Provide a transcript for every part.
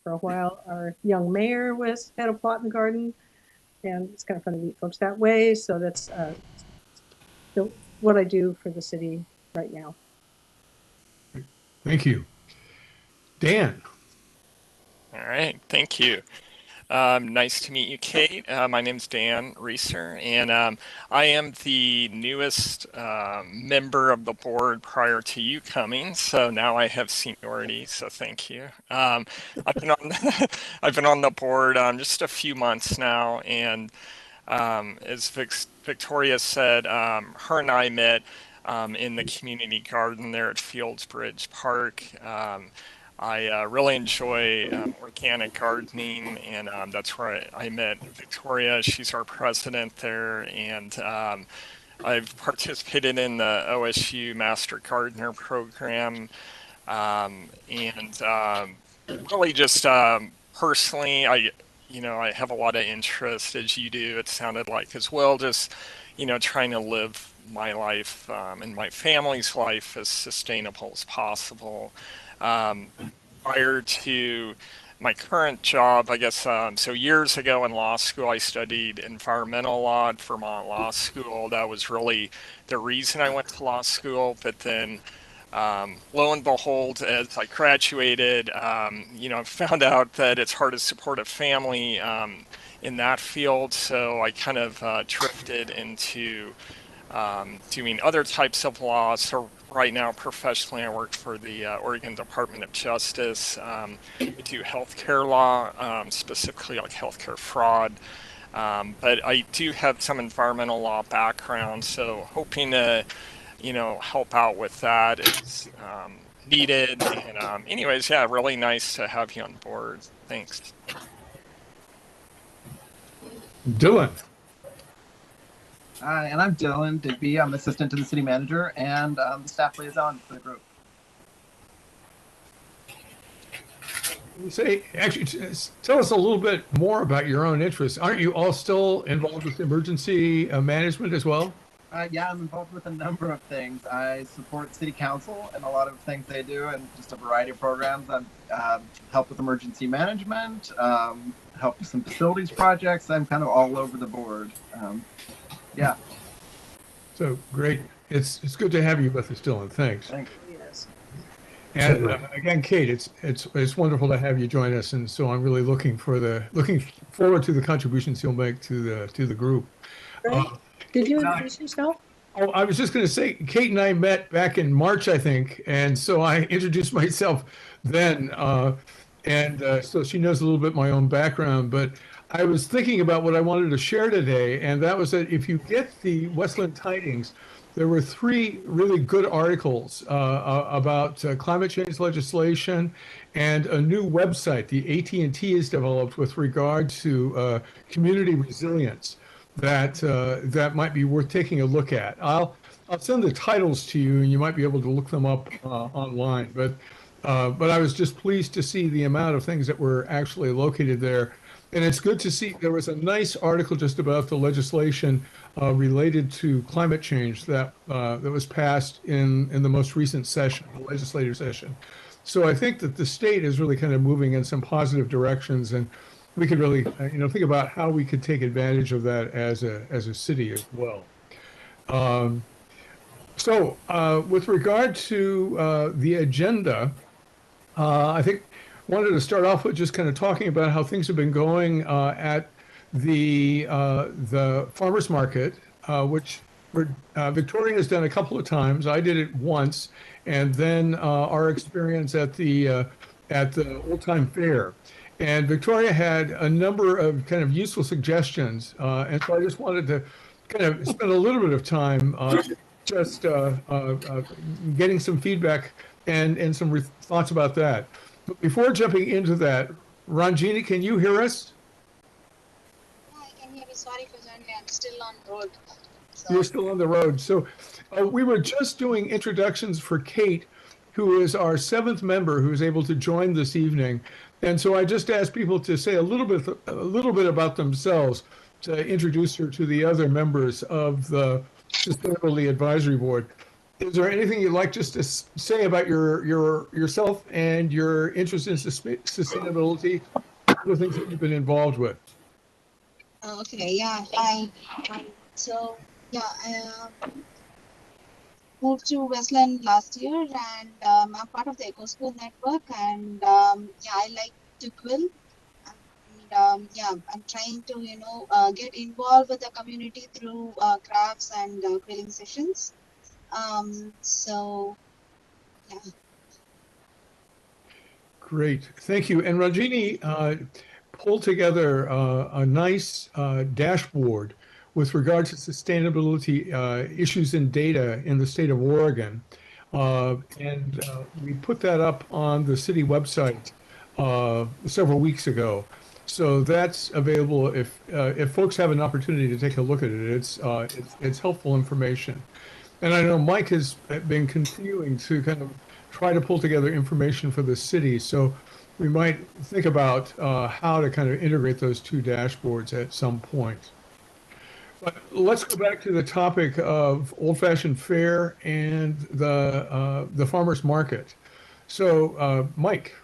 for a while. Our young mayor was had a plot in the garden, and it's kind of fun to meet folks that way. So that's what I do for the city right now. Thank you. Dan. All right, thank you. Nice to meet you, Kate. My name's Dan Reeser, and I am the newest member of the board prior to you coming. So now I have seniority. So thank you. I've been on I've been on the board just a few months now, and as Victoria said, her and I met in the community garden there at Fields Bridge Park. I really enjoy organic gardening, and that's where I met Victoria. She's our president there, and I've participated in the OSU Master Gardener program, and really just personally, I have a lot of interest, as you do, it sounded like as well, just, trying to live my life and my family's life as sustainable as possible. Prior to my current job, I guess, so years ago in law school, I studied environmental law at Vermont Law School. That was really the reason I went to law school. But then, lo and behold, as I graduated, found out that it's hard to support a family in that field. So I kind of drifted into doing other types of law. So right now, professionally, I work for the Oregon Department of Justice. We do healthcare law, specifically like healthcare fraud. But I do have some environmental law background, so hoping to, help out with that is needed. And anyways, yeah, really nice to have you on board. Thanks. Dylan. Hi, and I'm Dylan Digby. I'm assistant to the city manager and the staff liaison for the group. Actually, tell us a little bit more about your own interests. Aren't you all still involved with emergency management as well? Yeah, I'm involved with a number of things. I support city council and a lot of things they do, and just a variety of programs. I help with emergency management, help with some facilities projects. I'm kind of all over the board. Yeah. So great. It's good to have you with us, Dylan. Thanks. Thanks. Yes. And again, Kate, it's wonderful to have you join us, and so I'm really looking forward to the contributions you'll make to the group. Right. Did you introduce yourself? Oh, I was just going to say, Kate and I met back in March, I think, and so I introduced myself then, and so she knows a little bit my own background, but I was thinking about what I wanted to share today, and that was that if you get the Westland Tidings, there were 3 really good articles about climate change legislation and a new website the AT&T has developed with regard to community resilience that might be worth taking a look at. I'll send the titles to you, and you might be able to look them up online. But I was just pleased to see the amount of things that were actually located there. And it's good to see there was a nice article just about the legislation related to climate change that was passed in the most recent session, the legislative session. So I think that the state is really kind of moving in some positive directions, and we could really think about how we could take advantage of that as a city as well. So with regard to the agenda, I think wanted to start off with just kind of talking about how things have been going at the farmers market, which Victoria has done a couple of times. I did it once, and then our experience at the Old Time Fair. And Victoria had a number of kind of useful suggestions, and so I just wanted to kind of spend a little bit of time just getting some feedback and some thoughts about that. But before jumping into that, Ranjini, can you hear us? Yeah, I can hear you. Sorry for joining. I'm still on the road. So. You're still on the road. So we were just doing introductions for Kate, who is our 7th member who is able to join this evening. And so I just asked people to say a little bit about themselves to introduce her to the other members of the Sustainability Advisory Board. is there anything you'd like just to say about yourself and your interest in sustainability, the things that you've been involved with? Okay, yeah, hi. So, yeah, moved to Westland last year, and I'm part of the Eco School network. And yeah, I like to quill, and yeah, I'm trying to get involved with the community through crafts and quilling sessions. So yeah. Great, thank you. And Rajini pulled together a nice dashboard with regard to sustainability issues and data in the state of Oregon. And we put that up on the city website several weeks ago. So that's available if folks have an opportunity to take a look at it. It's helpful information. And I know Mike has been continuing to kind of try to pull together information for the city. So we might think about how to kind of integrate those two dashboards at some point. But let's go back to the topic of old-fashioned fare and the farmers market. So, Mike.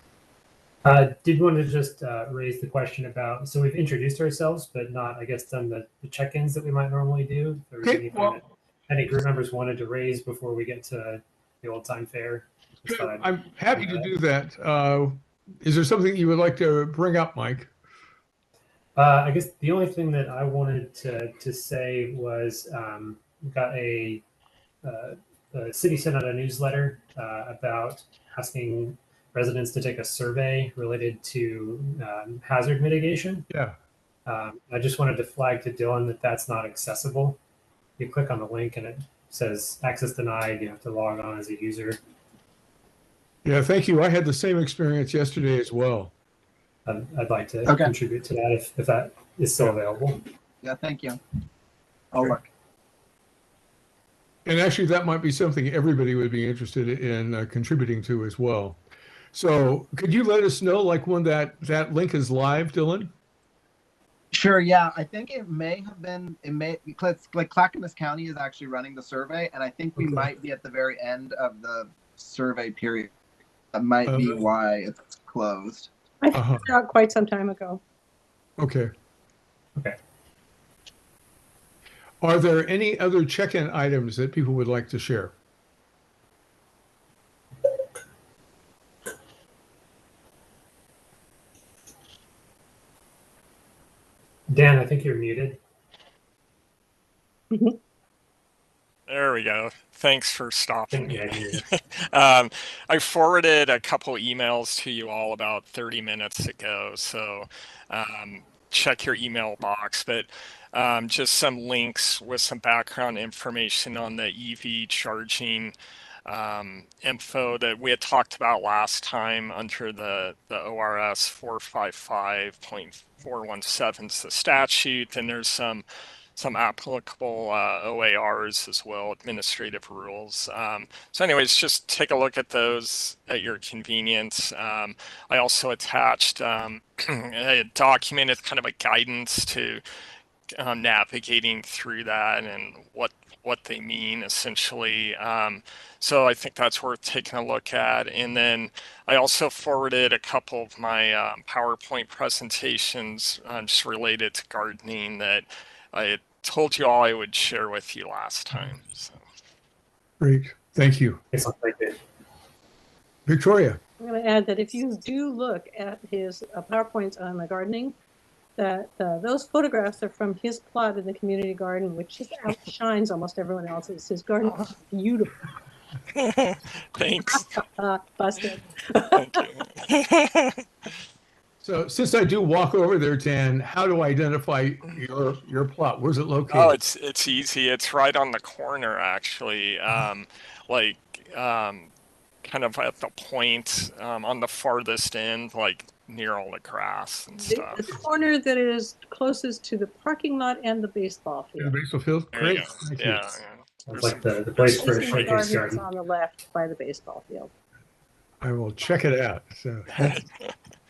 Did want to just raise the question about, so we've introduced ourselves, but not, I guess, done the check-ins that we might normally do. If there was anything that any group members wanted to raise before we get to the old time fair. I'm happy to do that. Is there something you would like to bring up, Mike? I guess the only thing that I wanted to say was we got the city sent out a newsletter about asking residents to take a survey related to hazard mitigation. Yeah. I just wanted to flag to Dylan that that's not accessible. You click on the link and it says access denied. You have to log on as a user. Yeah, thank you. I had the same experience yesterday as well. I'd like to contribute to that if that is still available. Yeah, thank you. I'll look. And actually, that might be something everybody would be interested in contributing to as well. So could you let us know, like, when that link is live, Dylan? Sure, yeah. I think it may have been, like Clackamas County is actually running the survey, and I think we might be at the very end of the survey period. That might be why it's closed. I figured it out quite some time ago. Okay. Okay. Are there any other check-in items that people would like to share? Dan, I think you're muted. There we go. Thanks for stopping me. Yeah, I forwarded a couple emails to you all about 30 minutes ago, so check your email box. But just some links with some background information on the EV charging info that we had talked about last time under the ORS 455.417 is the statute, and there's some applicable OARs as well, administrative rules. So anyways, just take a look at those at your convenience. I also attached a document. It's kind of a guidance to navigating through that and what they mean essentially. So I think that's worth taking a look at. And then I also forwarded a couple of my PowerPoint presentations just related to gardening that I told you all I would share with you last time. So. Great, thank you. Victoria. I'm going to add that if you do look at his PowerPoints on the gardening, that those photographs are from his plot in the community garden, which just outshines almost everyone else's. His garden is beautiful. Thanks. Busted. Thank you. So since I do walk over there, Dan, how do I identify your plot? Where's it located? Oh, it's easy. It's right on the corner, actually. Kind of at the point on the farthest end, like near all the grass and stuff. The corner that is closest to the parking lot and the baseball field. The baseball field? Great. Thank you. Yeah. It's like the place for a showcase garden. On the left by the baseball field. I will check it out. So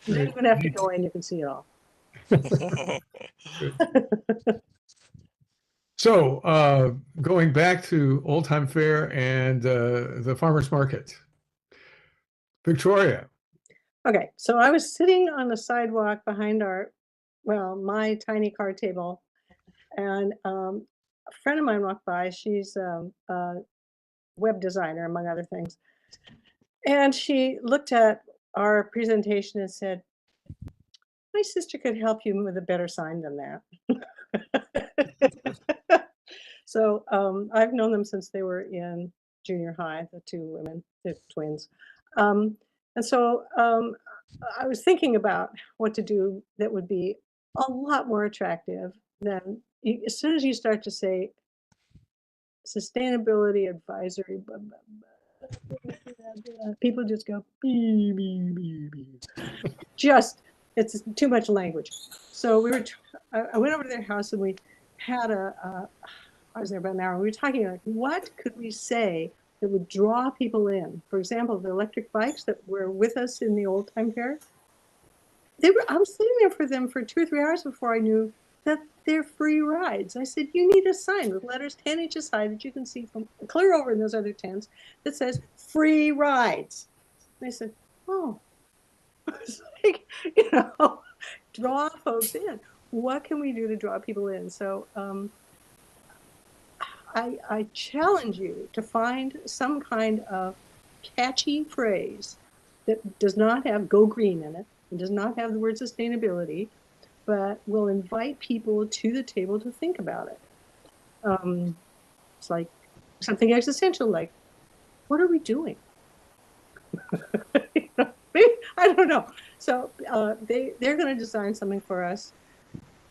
you don't even have to go in, you can see it all. So going back to Old Time Fair and the farmers market, Victoria. Okay, so I was sitting on the sidewalk behind my tiny card table, and a friend of mine walked by. She's a web designer, among other things. And she looked at our presentation and said, my sister could help you with a better sign than that. So I've known them since they were in junior high, the two women, the twins. And so I was thinking about what to do that would be a lot more attractive than as soon as you start to say sustainability advisory, blah, blah, blah, people just go, beep, beep, beep, beep. Just, it's too much language. So I went over to their house and we had I was there about an hour. We were talking like, what could we say that would draw people in? For example, the electric bikes that were with us in the Old Time Fair. I was sitting there for them for 2 or 3 hours before I knew that they're free rides. I said, you need a sign with letters 10 inches high that you can see from clear over in those other tents that says free rides. And they said, oh, it's like, draw folks in. What can we do to draw people in? So I challenge you to find some kind of catchy phrase that does not have go green in it and does not have the word sustainability, but will invite people to the table to think about it. It's like something existential, like, what are we doing? I don't know. So they're going to design something for us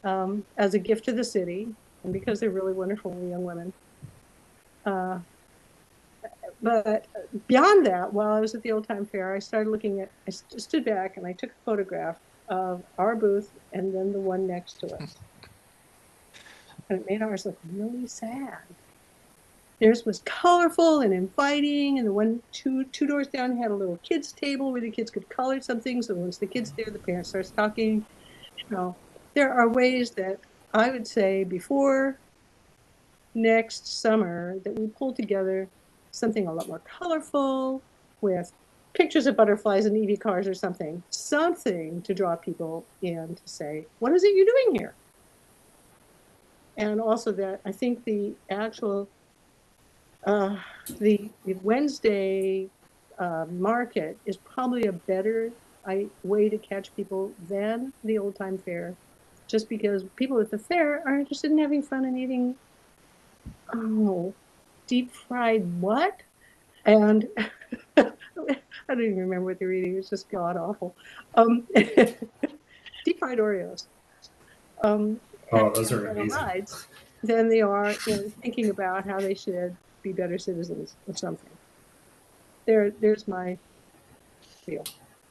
as a gift to the city, and because they're really wonderful young women. But beyond that, while I was at the Old Time Fair, I stood back and I took a photograph of our booth and then the one next to us. And it made ours look really sad. Theirs was colorful and inviting, and the one two doors down had a little kids table where the kids could color something. So once the kids there, the parent starts talking. There are ways that I would say before next summer that we pull together something a lot more colorful with pictures of butterflies and EV cars or something to draw people in to say, what is it you're doing here? And also that I think the actual the Wednesday market is probably a better way to catch people than the Old Time Fair, just because people at the fair are interested in having fun and eating deep fried what? And I don't even remember what they were eating. It was just god awful. Deep fried Oreos. Those are amazing. Rides, than they are thinking about how they should be better citizens or something. There's my feel.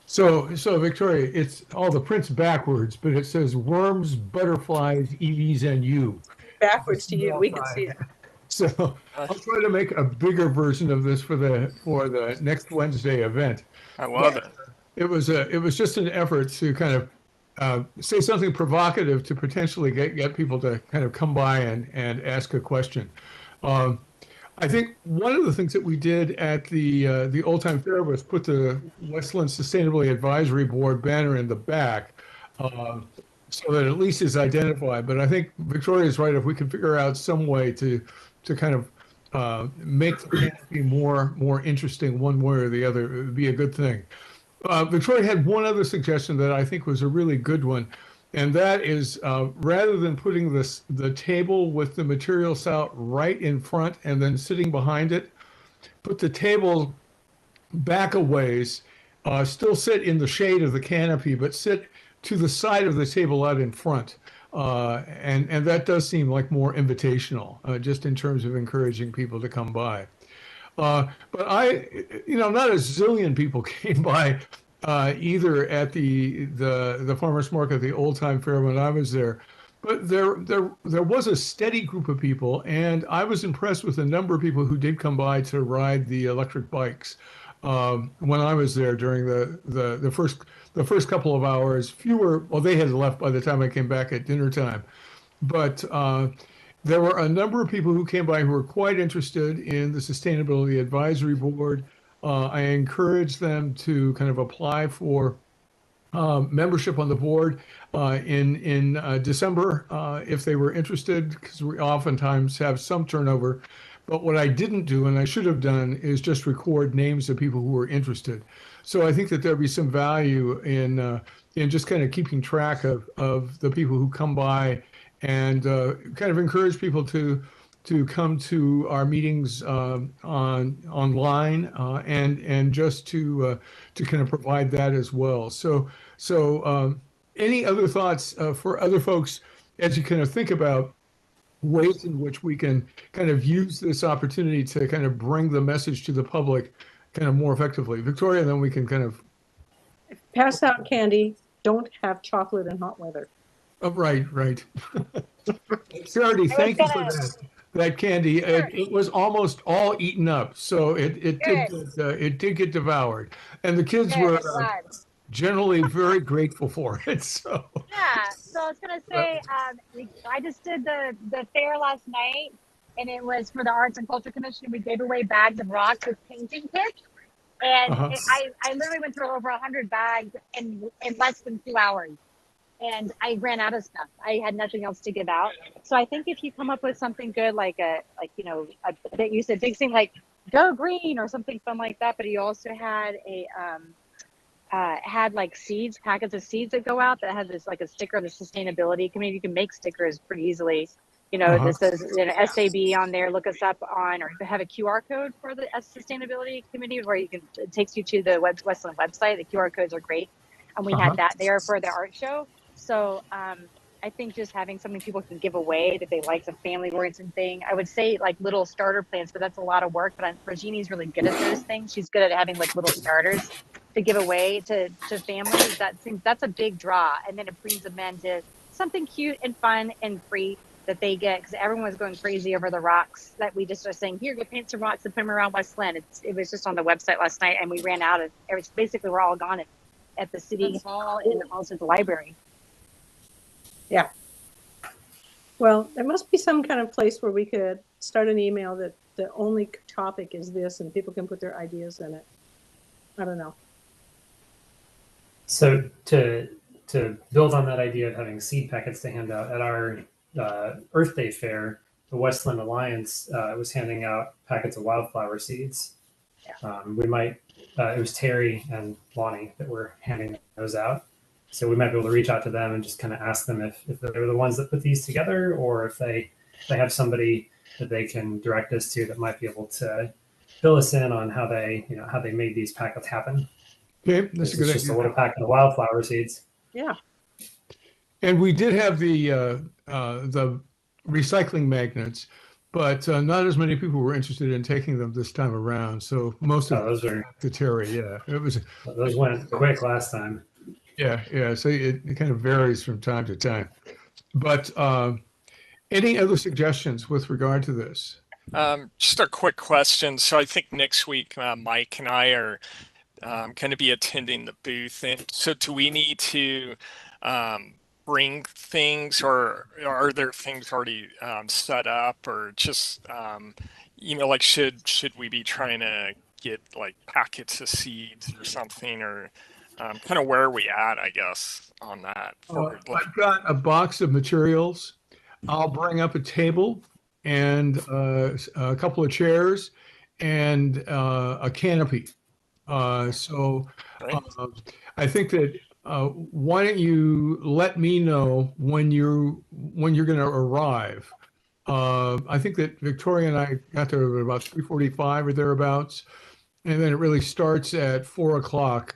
So Victoria, it's all the print's backwards, but it says worms, butterflies, EVs, and you. Backwards to you, we can see it. So I'll try to make a bigger version of this for the next Wednesday event. I love it. It was just an effort to kind of say something provocative to potentially get people to kind of come by and ask a question. I think one of the things that we did at the Old Time Fair was put the Westland Sustainability Advisory Board banner in the back, so that at least it's identified. But I think Victoria's right. If we can figure out some way to kind of make the canopy more interesting one way or the other, it would be a good thing. Victoria had one other suggestion that I think was a really good one, and that is rather than putting the table with the materials out right in front and then sitting behind it, put the table back a ways, still sit in the shade of the canopy, but sit to the side of the table out in front. And that does seem like more invitational, just in terms of encouraging people to come by. But not a zillion people came by either at the farmers market, the Old Time Fair when I was there. But there was a steady group of people, and I was impressed with the number of people who did come by to ride the electric bikes when I was there during the first couple of hours. Fewer, well, they had left by the time I came back at dinner time, but there were a number of people who came by who were quite interested in the Sustainability Advisory Board. I encouraged them to kind of apply for membership on the board in December if they were interested, because we oftentimes have some turnover. But what I didn't do, and I should have done, is just record names of people who were interested. So I think that there'll be some value in just kind of keeping track of the people who come by, and kind of encourage people to come to our meetings online, and just to kind of provide that as well. So any other thoughts for other folks as you kind of think about ways in which we can kind of use this opportunity to kind of bring the message to the public kind of more effectively? Victoria, then we can kind of Pass out candy. Don't have chocolate in hot weather. Oh, right. Charity, thank you for that candy. It was almost all eaten up, so it did get devoured, and the kids were generally very grateful for it. So yeah, so I was gonna say, I just did the fair last night, and it was for the Arts and Culture Commission. We gave away bags of rocks with painting kits, and I literally went through over 100 bags in less than 2 hours. And I ran out of stuff. I had nothing else to give out. So I think if you come up with something good, like you said, big thing like go green or something fun like that. But you also had had like seeds, packets of seeds that go out that had this like a sticker of the sustainability committee. You can make stickers pretty easily. This says SAB on there. Look us up on, or have a QR code for the sustainability committee where it takes you to the Westland website. The QR codes are great, and we had that there for the art show. So I think just having something people can give away that they like, a family-oriented thing. I would say like little starter plants, but that's a lot of work. But Regina's really good at those things. She's good at having like little starters to give away to families. That's a big draw. And then it brings them into something cute and fun and free that they get, because everyone was going crazy over the rocks that we just are saying, here, go paint some rocks and put them around Westland. It was just on the website last night, and we ran out of it. Basically, we're all gone at the city hall and also the library. Yeah. Well, there must be some kind of place where we could start an email that the only topic is this, and people can put their ideas in it. I don't know. So to build on that idea of having seed packets to hand out, at our Earth Day fair, the Westland Alliance was handing out packets of wildflower seeds. Yeah. It was Terry and Lonnie that were handing those out. So we might be able to reach out to them and just kind of ask them if they're the ones that put these together, or if they have somebody that they can direct us to that might be able to fill us in on how they made these packets happen. Okay, that's a good idea. Just a little packet of wildflower seeds. Yeah. And we did have the recycling magnets, but not as many people were interested in taking them this time around. So most of those are to Terry. Yeah, those went quick last time. Yeah. So it kind of varies from time to time. But any other suggestions with regard to this? Just a quick question. So I think next week, Mike and I are going to be attending the booth. And so do we need to bring things, or are there things already set up, or just, like should we be trying to get like packets of seeds or something, or kind of where are we at, I guess, on that? I've got a box of materials. I'll bring up a table and a couple of chairs and a canopy. So I think that why don't you let me know when you're going to arrive? I think that Victoria and I got there at about 3:45 or thereabouts, and then it really starts at 4 o'clock.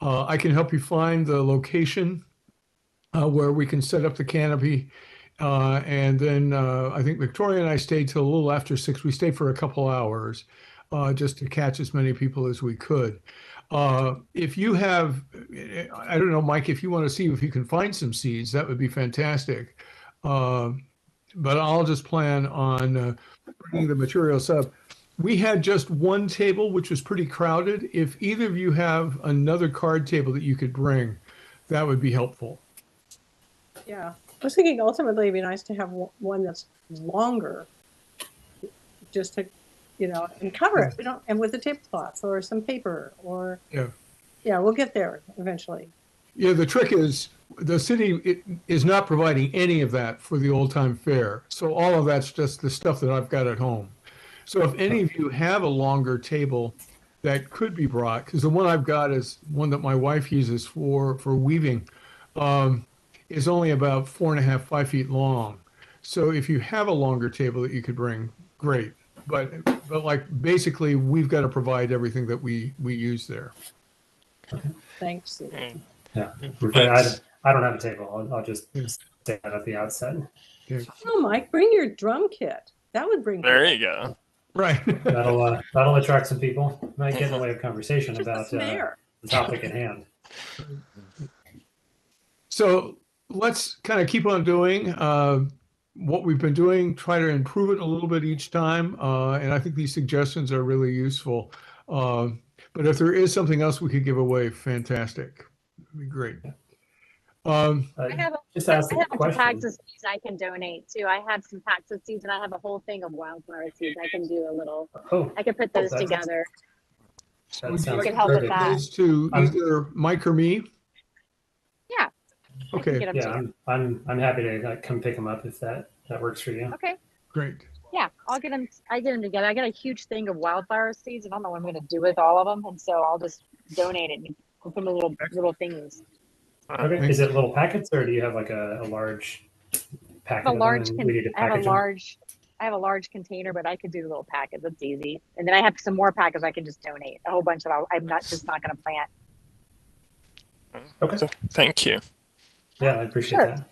I can help you find the location where we can set up the canopy. And then I think Victoria and I stayed till a little after 6. We stayed for a couple hours just to catch as many people as we could. If you have, I don't know, Mike, if you want to see if you can find some seeds, that would be fantastic. But I'll just plan on bringing the materials up. We had just one table, which was pretty crowded. If either of you have another card table that you could bring, that would be helpful. Yeah. I was thinking ultimately it'd be nice to have one that's longer, just to, and cover it. We don't, and with a tablecloth or some paper or, yeah, we'll get there eventually. Yeah, the trick is the city is not providing any of that for the old time fair. So all of that's just the stuff that I've got at home. So if any of you have a longer table that could be brought, because the one I've got is one that my wife uses for weaving, is only about 4.5, 5 feet long. So if you have a longer table that you could bring, great. But like basically we've got to provide everything that we use there. Thanks. Yeah, we're good. I don't have a table. I'll just say that at the outset. Yeah. Oh, Mike, bring your drum kit. That would bring. There you go. Right. That'll attract some people. Might get in the way of conversation Just about a snare. the topic at hand. So let's kind of keep on doing what we've been doing, try to improve it a little bit each time. And I think these suggestions are really useful. But if there is something else we could give away, fantastic. It'd be great. I have Just ask a a question. packs of seeds I can donate too. I have some packs of seeds and I have a whole thing of wildflower seeds. I can do a little. Oh, I can put those together. that Would you sounds like can help with to that. give those to either Mike or me? Yeah. Okay. Yeah, I'm happy to come pick them up if that works for you. Okay. Great. Yeah, I'll get them. I get them together. I got a huge thing of wildflower seeds. I don't know what I'm going to do with all of them, and so I'll just donate it and put them in little thingies. Okay. Is it little packets, or do you have like a large packet I have a large. of them and we need to I have a package them? I have a large container, but I could do little packets. That's easy. And then I have some more packets I can just donate. A whole bunch of. I'm not going to plant. Okay. So, thank you. Yeah, I appreciate that.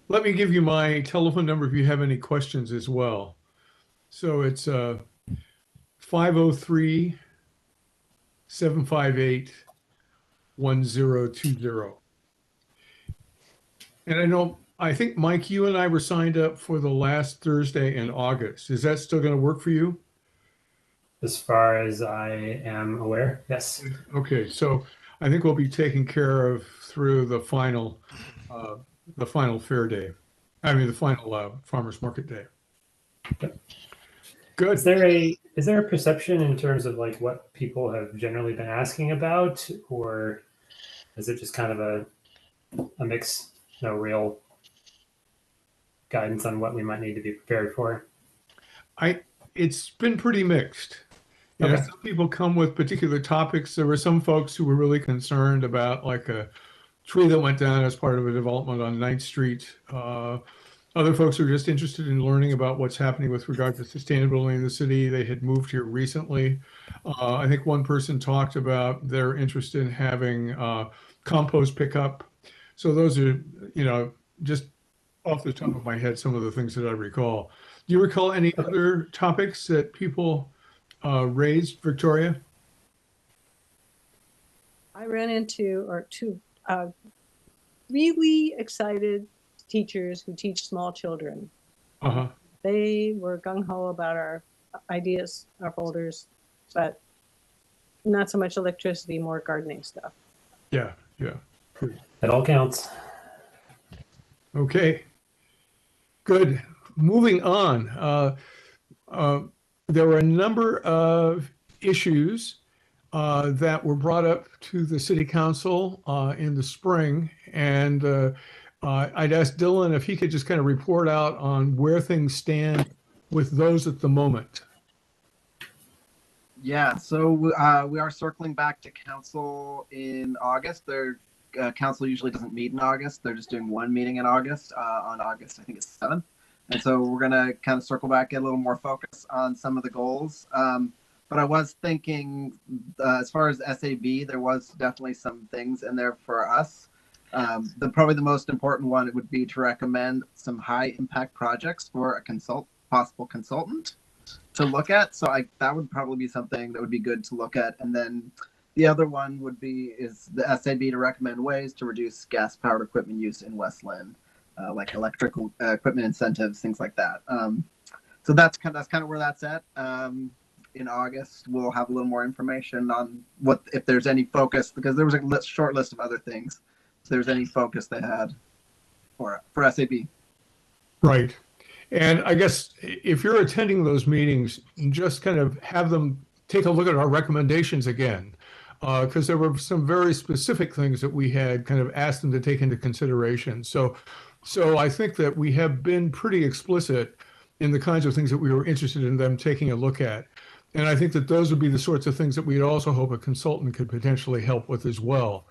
Let me give you my telephone number if you have any questions as well. So it's 503-758-1020. And I think, Mike, you and I were signed up for the last Thursday in August. Is that still going to work for you? As far as I am aware, yes. Okay, so I think we'll be taken care of through the final fair day. I mean, the final farmers market day. Good. Is there a perception in terms of like what people have generally been asking about, or is it just kind of a mix, no real guidance on what we might need to be prepared for? It's been pretty mixed. You know, some people come with particular topics. There were some folks who were really concerned about like a tree that went down as part of a development on 9th Street. Other folks were just interested in learning about what's happening with regard to sustainability in the city. They had moved here recently. I think one person talked about their interest in having compost pickup. So those are, just off the top of my head, some of the things that I recall. Do you recall any other topics that people raised, Victoria? I ran into two really excited teachers who teach small children. They were gung-ho about our ideas, our folders, but not so much electricity, more gardening stuff. Yeah. It all counts. Okay. Good. Moving on. There were a number of issues that were brought up to the city council in the spring, and I'd asked Dylan if he could just kind of report out on where things stand with those at the moment. Yeah, so we are circling back to council in August. Their council usually doesn't meet in August. They're just doing one meeting in August, on August, I think it's 7th. And so we're going to kind of circle back, get a little more focus on some of the goals. But I was thinking, as far as SAB, there was definitely some things in there for us. Probably the most important one, it would be to recommend some high impact projects for a possible consultant to look at. So that would probably be something that would be good to look at. And then the other one is the SAB to recommend ways to reduce gas powered equipment use in West Linn. Like electrical equipment incentives, things like that. So that's kind of where that's at. In August, we'll have a little more information on if there's any focus, because there was a short list of other things. If there's any focus they had. for SAB. Right. And I guess if you're attending those meetings, just kind of have them take a look at our recommendations again, because there were some very specific things that we had kind of asked them to take into consideration. So I think that we have been pretty explicit in the kinds of things that we were interested in them taking a look at. And I think that those would be the sorts of things that we'd also hope a consultant could potentially help with as well.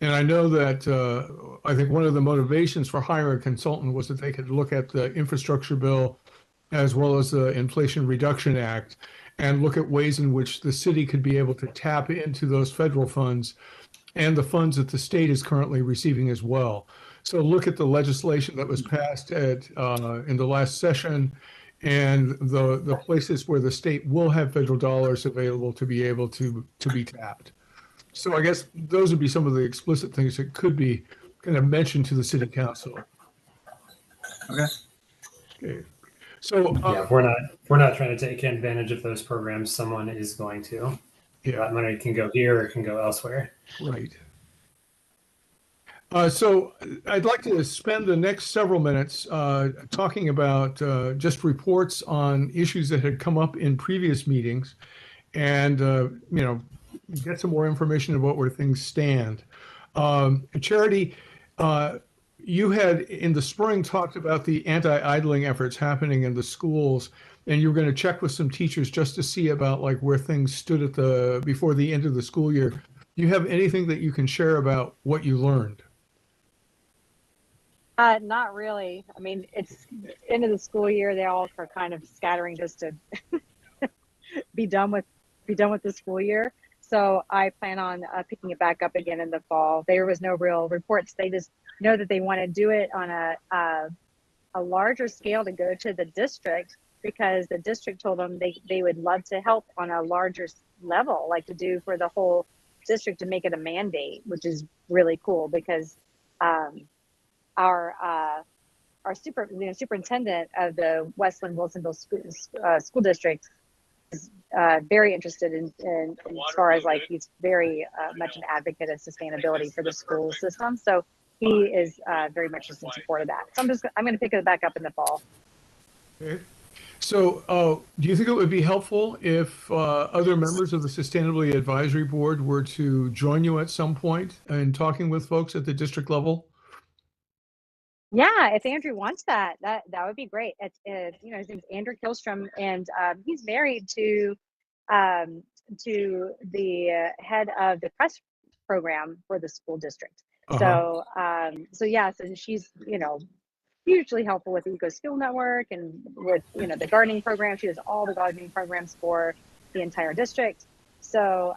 And I know that I think one of the motivations for hiring a consultant was that they could look at the infrastructure bill as well as the Inflation Reduction Act and look at ways in which the city could be able to tap into those federal funds and the funds that the state is currently receiving as well. So look at the legislation that was passed at in the last session and the places where the state will have federal dollars available to be able to be tapped. So I guess those would be some of the explicit things that could be kind of mentioned to the city council. Okay. Okay. So Yeah, we're not trying to take advantage of those programs. Someone is going to. yeah, That money can go here or it can go elsewhere. right. So I'd like to spend the next several minutes talking about just reports on issues that had come up in previous meetings, and get some more information about where things stand. Charity, you had in the spring talked about the anti-idling efforts happening in the schools, and you were going to check with some teachers just to see about like where things stood at before the end of the school year. Do you have anything that you can share about what you learned? Not really. I mean, it's end of the school year. They all are kind of scattering just to be done with the school year. So I plan on picking it back up again in the fall. There was no real reports. They just know that they want to do it on a larger scale to go to the district, because the district told them they would love to help on a larger level, like to do for the whole district, to make it a mandate, which is really cool because our superintendent of the Westland Wilsonville school district is very interested in as far as like he's very much an advocate of sustainability for the school system. So he is very much in support of that. So I'm going to pick it back up in the fall. Okay. So do you think it would be helpful if other members of the Sustainability Advisory Board were to join you at some point in talking with folks at the district level? Yeah, if Andrew wants that would be great. It's his name's Andrew Kilstrom, and he's married to the head of the press program for the school district. So so she's hugely helpful with the Eco Skill Network and with the gardening program. She does all the gardening programs for the entire district. So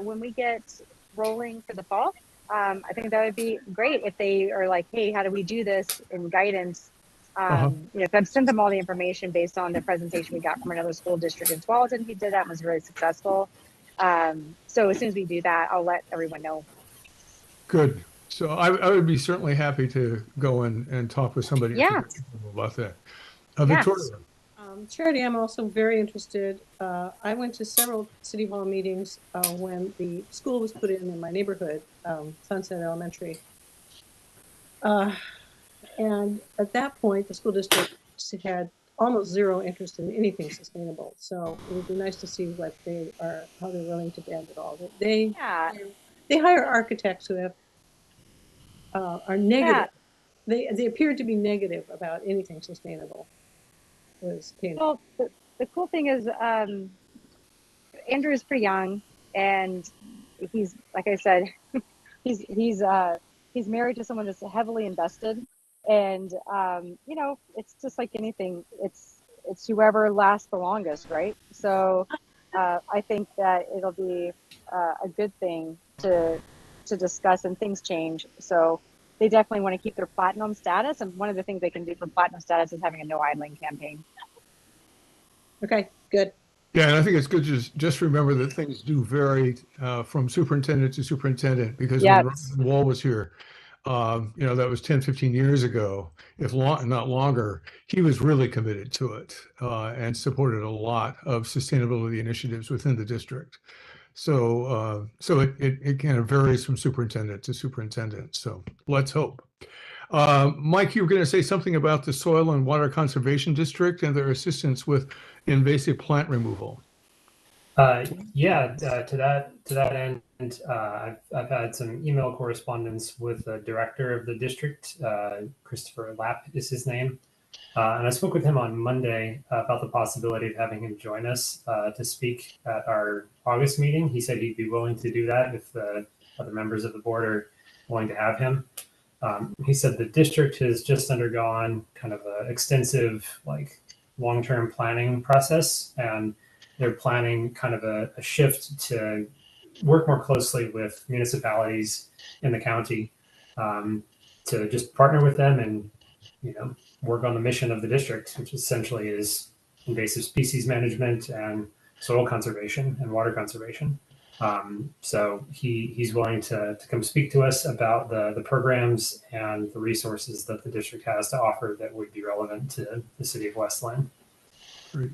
when we get rolling for the fall, I think that would be great if they are like, hey, how do we do this in guidance? If I've sent them all the information based on the presentation we got from another school district in Tualatin, he did that and was really successful. So as soon as we do that, I'll let everyone know. Good. So I would be certainly happy to go and talk with somebody about that. Victoria. Charity, I'm also very interested. I went to several City Hall meetings when the school was put in my neighborhood, Sunset Elementary. And at that point, the school district had almost zero interest in anything sustainable. So it would be nice to see how they're willing to bend it all. They hire architects who have are negative. They appear to be negative about anything sustainable. Well, the cool thing is Andrew is pretty young, and he's, like I said, he's married to someone that's heavily invested, and it's just like anything. It's whoever lasts the longest, right? So I think that it'll be a good thing to discuss, and things change. So they definitely want to keep their platinum status, and one of the things they can do for platinum status is having a no idling campaign. Okay, good. Yeah, and I think it's good to just remember that things do vary from superintendent to superintendent, because when Ryan Wall was here, that was 10, 15 years ago, if not longer, he was really committed to it and supported a lot of sustainability initiatives within the district. So it kind of varies from superintendent to superintendent. So let's hope. Mike, you were going to say something about the Soil and Water Conservation District and their assistance with invasive plant removal. To that end, I've had some email correspondence with the director of the district. Christopher Lapp is his name. And I spoke with him on Monday about the possibility of having him join us to speak at our August meeting. He said he'd be willing to do that if the other members of the board are willing to have him. He said the district has just undergone kind of an extensive, long-term planning process, and they're planning kind of a shift to work more closely with municipalities in the county to just partner with them and, work on the mission of the district, which essentially is invasive species management and soil conservation and water conservation. So he's willing to come speak to us about the programs and the resources that the district has to offer that would be relevant to the city of West Linn. Great.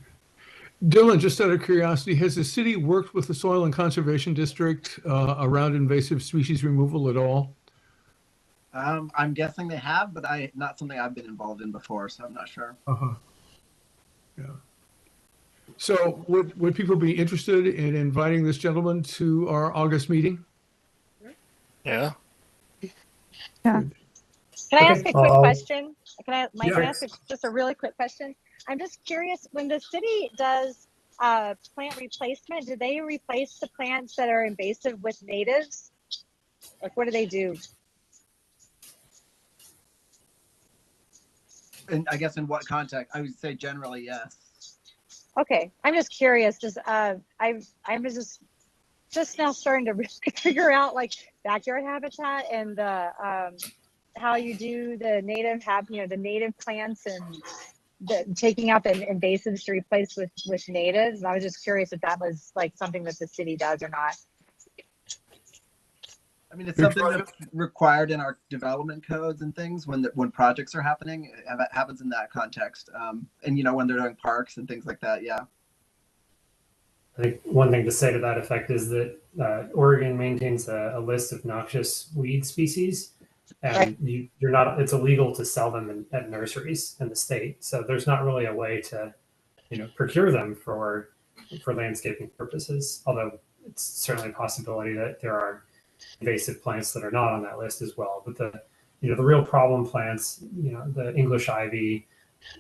Dylan, just out of curiosity, has the city worked with the Soil and Conservation District around invasive species removal at all? I'm guessing they have, but not something I've been involved in before, so I'm not sure. Yeah. So would people be interested in inviting this gentleman to our August meeting? Yeah. Can I ask a quick question? Can I ask just a really quick question? I'm just curious, when the city does plant replacement, do they replace the plants that are invasive with natives? Like, what do they do? And I guess in what context? I would say generally yes. Okay, I'm just curious. I'm just now starting to really figure out backyard habitat and how you do the native the native plants and taking out the invasives to replace with natives. And I was just curious if that was something that the city does or not. I mean, it's something that's required in our development codes and things when projects are happening. It happens in that context. And when they're doing parks and things like that, yeah. I think one thing to say to that effect is that Oregon maintains a list of noxious weed species, and it's illegal to sell them at nurseries in the state. So there's not really a way to, procure them for landscaping purposes. Although it's certainly a possibility that there are invasive plants that are not on that list as well. But the real problem plants, the English ivy,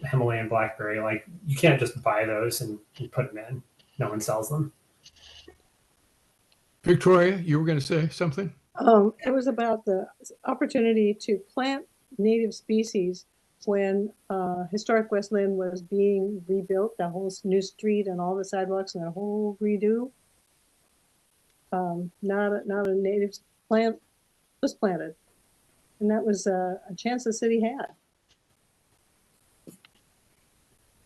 Himalayan blackberry, you can't just buy those and put them in. No one sells them. Victoria, you were going to say something? It was about the opportunity to plant native species when historic West Linn was being rebuilt, that whole new street and all the sidewalks and that whole redo. Not a native plant was planted, and that was a chance the city had.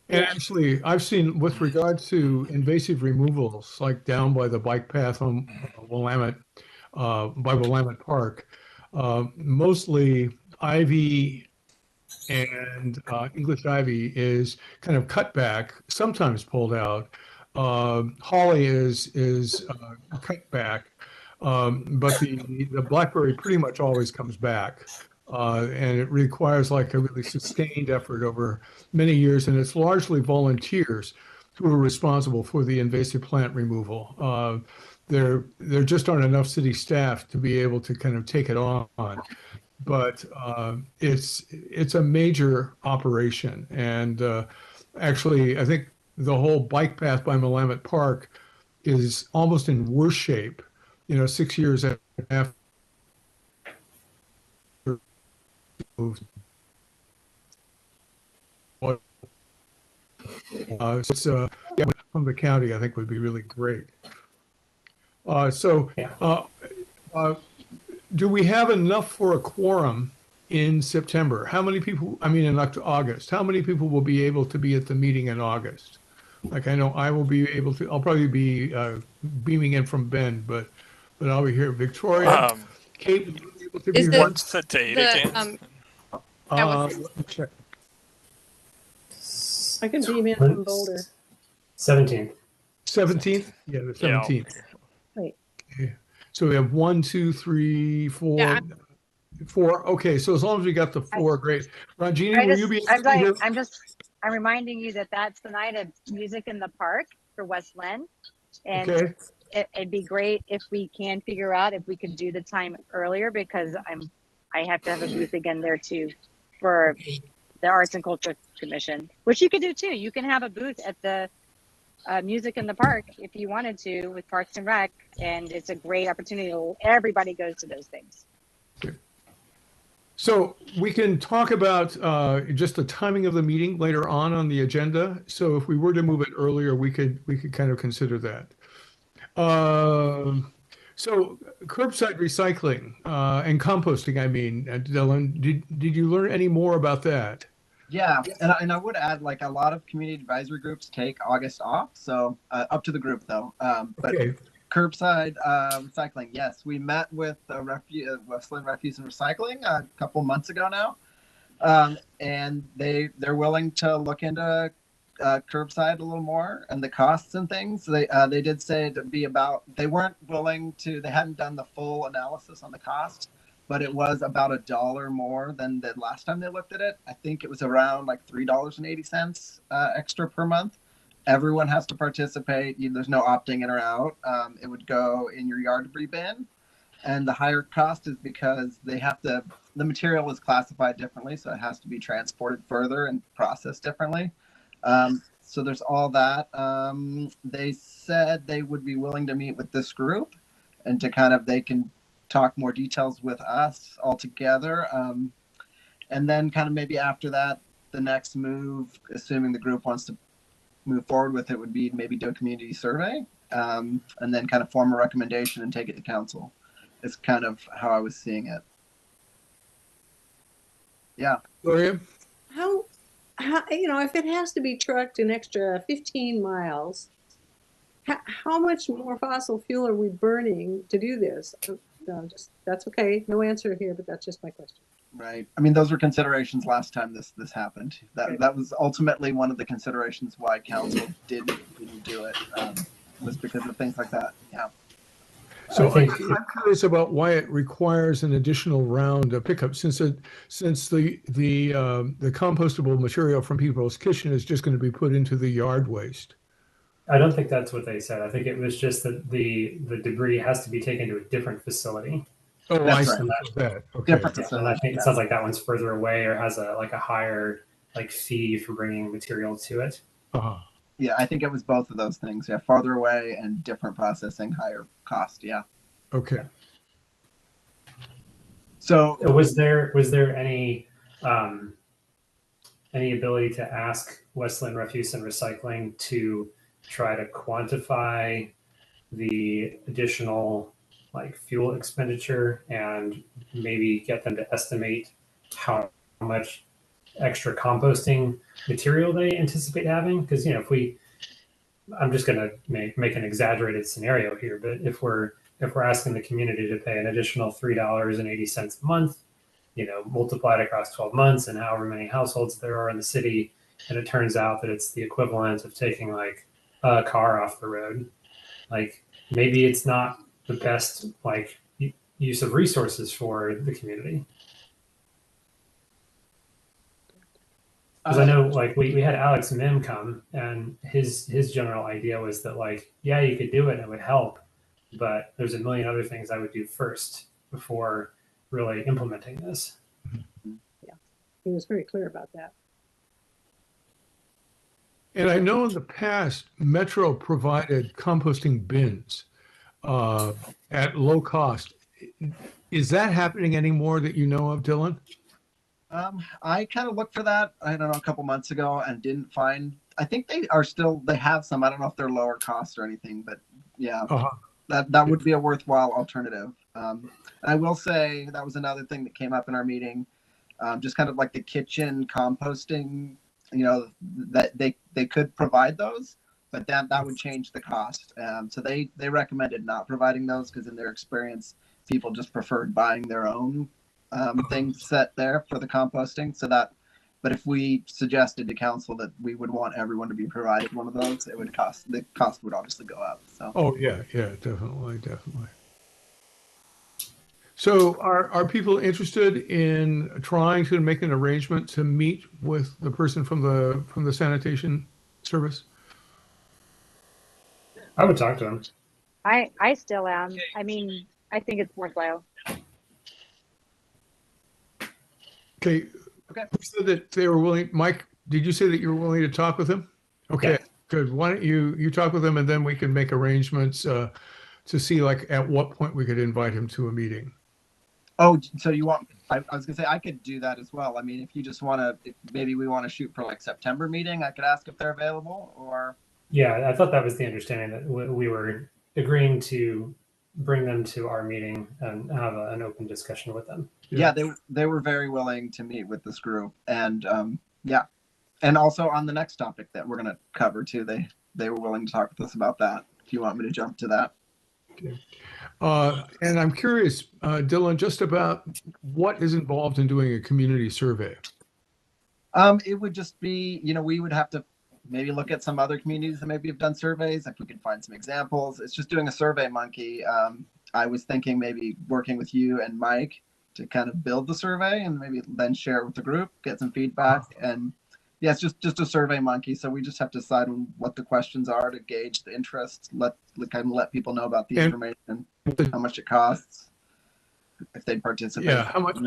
And actually, I've seen with regard to invasive removals, like down by the bike path on Willamette, by Willamette Park, mostly ivy and English ivy is kind of cut back, sometimes pulled out. Holly is cut back, but the blackberry pretty much always comes back. And it requires a really sustained effort over many years, and it's largely volunteers who are responsible for the invasive plant removal. There just aren't enough city staff to be able to kind of take it on, but it's a major operation. And actually, I think the whole bike path by Willamette Park is almost in worse shape, 6 years after. From the county, I think would be really great. Do we have enough for a quorum in September? How many people, in August, how many people will be able to be at the meeting in August? I know I will be able to, I'll probably be beaming in from Bend, but I'll be here. Victoria, Kate, will you be able to be here? What's the date again? Let me check. I can beam in from Boulder. 17th. 17th? Yeah, the 17th. Yeah. Okay. So we have 1, 2, 3, 4. Yeah. 4. Okay, so as long as we got the 4, great. Rajini, I will just, you be I'm able to hear? like, I'm reminding you that that's the night of music in the park for West Linn. And Okay. it'd be great if we can figure out if we could do the time earlier, because I have to have a booth again there too for the Arts and Culture Commission, which you could do too. You can have a booth at the music in the park if you wanted to with Parks and Rec, and it's a great opportunity. Everybody goes to those things. So we can talk about just the timing of the meeting later on the agenda. So if we were to move it earlier, we could kind of consider that. So curbside recycling and composting, I mean, Dylan, did you learn any more about that? Yeah, and I would add, like, a lot of community advisory groups take August off, so up to the group though. But Okay. curbside recycling, yes, we met with West Linn Refuse and Recycling a couple months ago now, and they're willing to look into curbside a little more and the costs and things. They did say to be about, they weren't willing to, they hadn't done the full analysis on the cost, but it was about $1 more than the last time they looked at it. I think it was around like $3.80 extra per month. Everyone has to participate. There's no opting in or out. It would go in your yard debris bin. And the higher cost is because they have to, the material is classified differently, so it has to be transported further and processed differently. So there's all that. They said they would be willing to meet with this group and to kind of, they can talk more details with us all together. And then kind of maybe after that, the next move, assuming the group wants to move forward with it, would be maybe do a community survey, and then kind of form a recommendation and take it to council. It's kind of how I was seeing it. Yeah. Gloria? How, if it has to be trucked an extra 15 miles, how much more fossil fuel are we burning to do this? That's okay. No answer here, but that's just my question. Right. I mean, those were considerations last time this happened. That was ultimately one of the considerations why council didn't do it, was because of things like that. Yeah. So I'm curious about why it requires an additional round of pickup, since the compostable material from people's kitchen is just going to be put into the yard waste. I don't think that's what they said. I think it was just that the debris has to be taken to a different facility. Oh, That's I right. see that. Okay. Different Yeah, facility. and I think it sounds like that one's further away or has a higher fee for bringing material to it. Uh-huh. Yeah, I think it was both of those things. Yeah, farther away and different processing, higher cost. Yeah. Okay. So was there any ability to ask West Linn Refuse and Recycling to try to quantify the additional fuel expenditure and maybe get them to estimate how much extra composting material they anticipate having? Because I'm just going to make an exaggerated scenario here, but if we're asking the community to pay an additional $3.80 a month, multiplied across 12 months and however many households there are in the city, and it turns out that it's the equivalent of taking a car off the road, maybe it's not the best use of resources for the community. Because I know we had Alex Mim come, and his general idea was that yeah, you could do it and it would help, but there's a million other things I would do first before really implementing this. Yeah, he was very clear about that. And I know in the past, Metro provided composting bins at low cost. Is that happening anymore that you know of, Dylan? I kind of looked for that, I don't know, a couple months ago and didn't find. I think they have some. I don't know if they're lower cost or anything, but yeah, that would be a worthwhile alternative. I will say that was another thing that came up in our meeting, just kind of like the kitchen composting. That they could provide those, but that would change the cost. So they recommended not providing those because in their experience, people just preferred buying their own things set there for the composting. But if we suggested to council that we would want everyone to be provided one of those, the cost would obviously go up. So. Oh yeah, definitely. So are people interested in trying to make an arrangement to meet with the person from the sanitation service? I would talk to him. I still am. I mean, I think it's worthwhile. Okay. Okay. Who said that they were willing? Mike, did you say that you were willing to talk with him? Okay, Yeah. good. Why don't you talk with him, and then we can make arrangements to see like at what point we could invite him to a meeting. Oh, so you want? I was gonna say I could do that as well. I mean, if you just want to, maybe we want to shoot for like September meeting. I could ask if they're available, or Yeah, I thought that was the understanding, that we were agreeing to bring them to our meeting and have an open discussion with them. yeah, they were very willing to meet with this group, and yeah, and also on the next topic that we're gonna cover too. They were willing to talk with us about that. If you want me to jump to that. Okay. And I'm curious, Dylan, just about what is involved in doing a community survey. It would just be, we would have to maybe look at some other communities that maybe have done surveys, if we can find some examples. It's just doing a survey monkey. I was thinking maybe working with you and Mike to kind of build the survey and maybe then share it with the group, get some feedback. And yeah, it's just a survey monkey. So we just have to decide on what the questions are to gauge the interest, kind of let people know about the information, how much it costs, if they participate. Yeah, how much?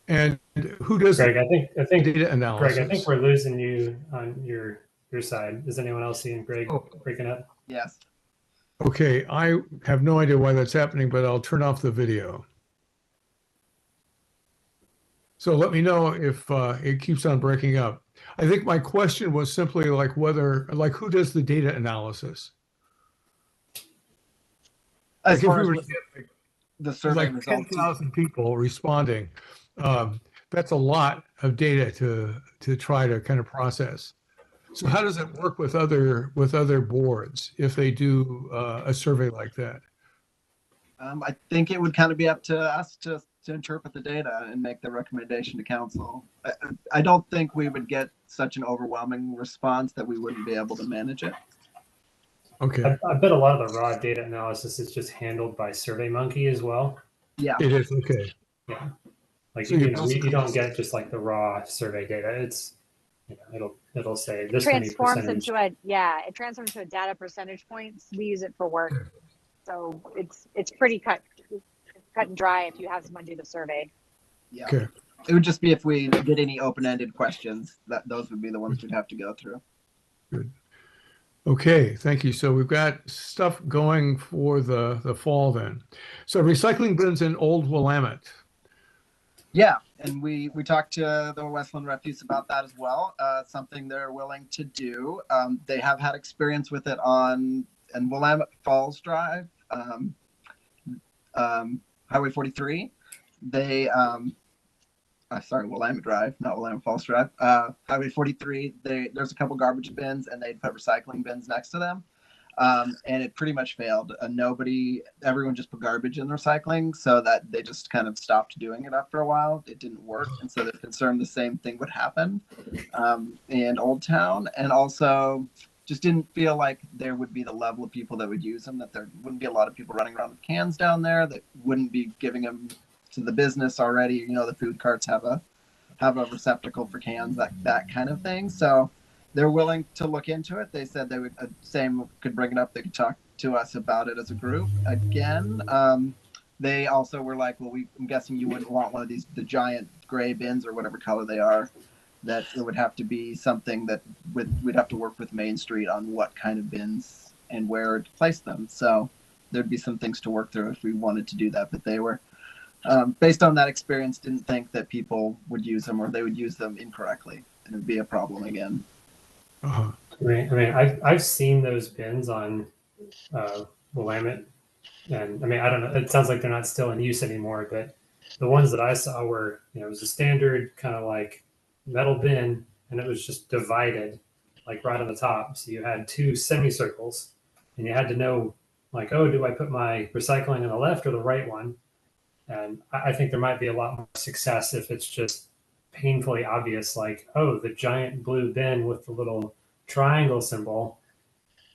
And who does Greg, I think data analysis? Greg, I think we're losing you on your side. Is anyone else seeing Greg breaking up? Yes. Okay, I have no idea why that's happening, but I'll turn off the video. So let me know if it keeps on breaking up. I think my question was simply like who does the data analysis? As like far if we as were the survey like results, 10,000 people responding, that's a lot of data to try to kind of process. So how does it work with other boards if they do a survey like that? I think it would kind of be up to us to interpret the data and make the recommendation to council. I don't think we would get such an overwhelming response that we wouldn't be able to manage it. Okay. I bet a lot of the raw data analysis is just handled by SurveyMonkey as well. Yeah. It is, okay. Yeah. Like, So you don't get just like the raw survey data. It's, it'll say this many percentage. It transforms into a data percentage points. We use it for work. So it's pretty cut and dry if you have someone do the survey. Yeah. Okay. It would just be if we did any open-ended questions, those would be the ones we'd have to go through. Good. Okay, thank you. So we've got stuff going for the fall then. So recycling bins in Old Willamette. Yeah, and we talked to the Westland Refuse about that as well. Something they're willing to do. They have had experience with it on Willamette Falls Drive, Highway 43. They Willamette Drive, not Willamette Falls Drive. Highway 43. There's a couple garbage bins, and they'd put recycling bins next to them. And it pretty much failed. Everyone just put garbage in the recycling, so that they just kind of stopped doing it after a while. It didn't work, and so they're concerned the same thing would happen in Old Town, and also just didn't feel like there would be the level of people that would use them, that there wouldn't be a lot of people running around with cans down there, that wouldn't be giving them to the business already. The food carts have a receptacle for cans, that kind of thing. So they're willing to look into it. They said they would could bring it up. They could talk to us about it as a group again. They also were like, well, I'm guessing you wouldn't want one of the giant gray bins or whatever color they are. That it would have to be something that we'd have to work with Main Street on what kind of bins and where to place them. So there'd be some things to work through if we wanted to do that. But they were, based on that experience, didn't think that people would use them, or they would use them incorrectly, and it'd be a problem again. Uh-huh. I mean, I've seen those bins on Willamette, and I mean, I don't know. It sounds like they're not still in use anymore, but the ones that I saw were, it was a standard kind of like metal bin, and it was just divided like right on the top. So you had two semicircles, and you had to know, like, oh, do I put my recycling on the left or the right one? And I think there might be a lot more success if it's just painfully obvious, like, oh, the giant blue bin with the little triangle symbol,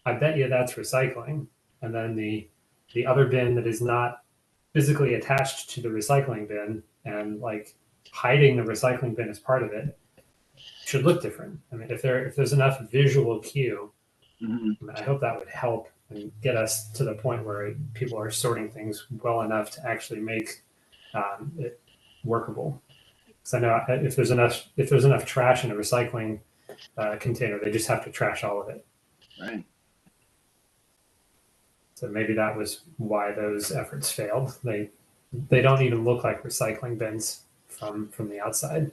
I bet you that's recycling. And then the the other bin that is not physically attached to the recycling bin and like hiding the recycling bin as part of it should look different. I mean, if there's enough visual cue, I hope that would help and get us to the point where people are sorting things well enough to actually make it workable. Because I know if there's enough trash in a recycling container, they just have to trash all of it. Right. So maybe that was why those efforts failed. They don't even look like recycling bins from the outside.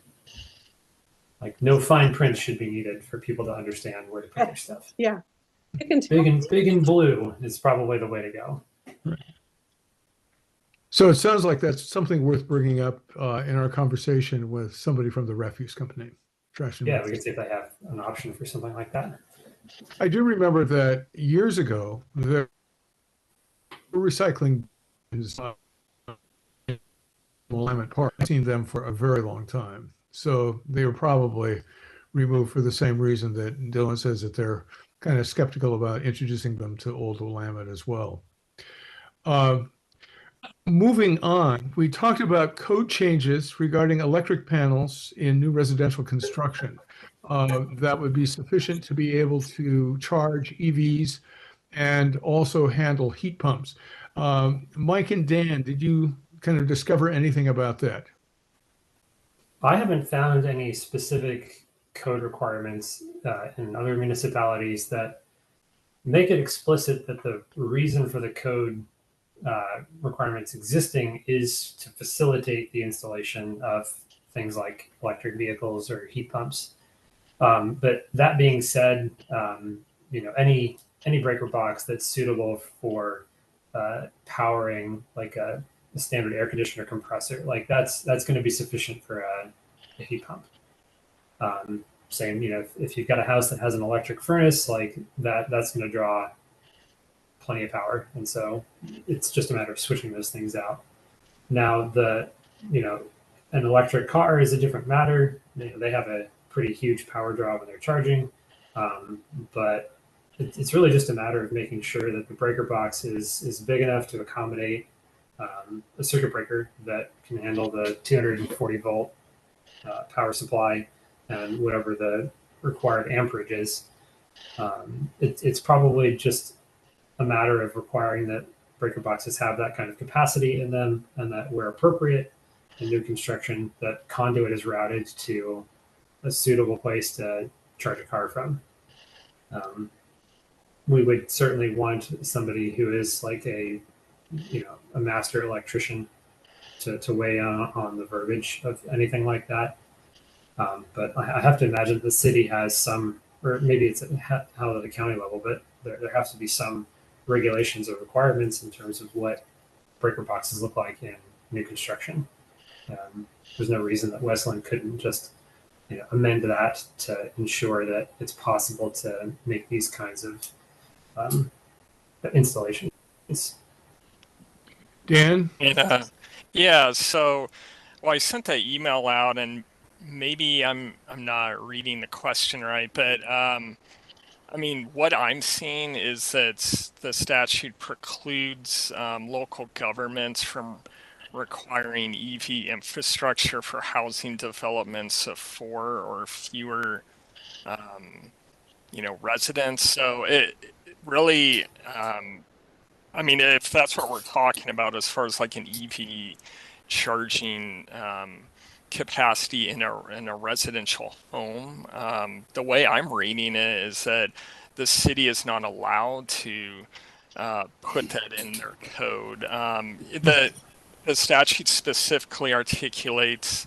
Like no fine print should be needed for people to understand where to put their stuff. Yeah. I can Big and blue is probably the way to go. Right. So it sounds like that's something worth bringing up in our conversation with somebody from the refuse company. Trash and Yeah, we can see if they have an option for something like that. I do remember that years ago, the recycling bins in Willamette Park. I've seen them for a very long time. So they were probably removed for the same reason that Dylan says that they're kind of skeptical about introducing them to Old Willamette as well. Moving on, we talked about code changes regarding electric panels in new residential construction. That would be sufficient to be able to charge EVs and also handle heat pumps. Mike and Dan, did you kind of discover anything about that? I haven't found any specific code requirements in other municipalities that make it explicit that the reason for the code requirements existing is to facilitate the installation of things like electric vehicles or heat pumps. But that being said, any breaker box that's suitable for powering like a standard air conditioner compressor, like that's going to be sufficient for a heat pump. Same, if you've got a house that has an electric furnace, like that's going to draw plenty of power, and so it's just a matter of switching those things out. Now, an electric car is a different matter. They have a pretty huge power draw when they're charging, but it's really just a matter of making sure that the breaker box is big enough to accommodate a circuit breaker that can handle the 240 volt power supply and whatever the required amperage is. It's probably just a matter of requiring that breaker boxes have that kind of capacity in them, and that where appropriate in new construction, that conduit is routed to a suitable place to charge a car from. We would certainly want somebody who is like a master electrician to weigh in on the verbiage of anything like that. But I have to imagine the city has some, or maybe it's held at a county level, but there has to be some regulations or requirements in terms of what breaker boxes look like in new construction. There's no reason that Westland couldn't just amend that to ensure that it's possible to make these kinds of installations. Dan? And yeah, so I sent that email out, and maybe I'm not reading the question right, but I mean, what I'm seeing is that the statute precludes local governments from requiring EV infrastructure for housing developments of 4 or fewer, residents. So it really, I mean, if that's what we're talking about as far as like an EV charging capacity in a residential home, the way I'm reading it is that the city is not allowed to put that in their code. The statute specifically articulates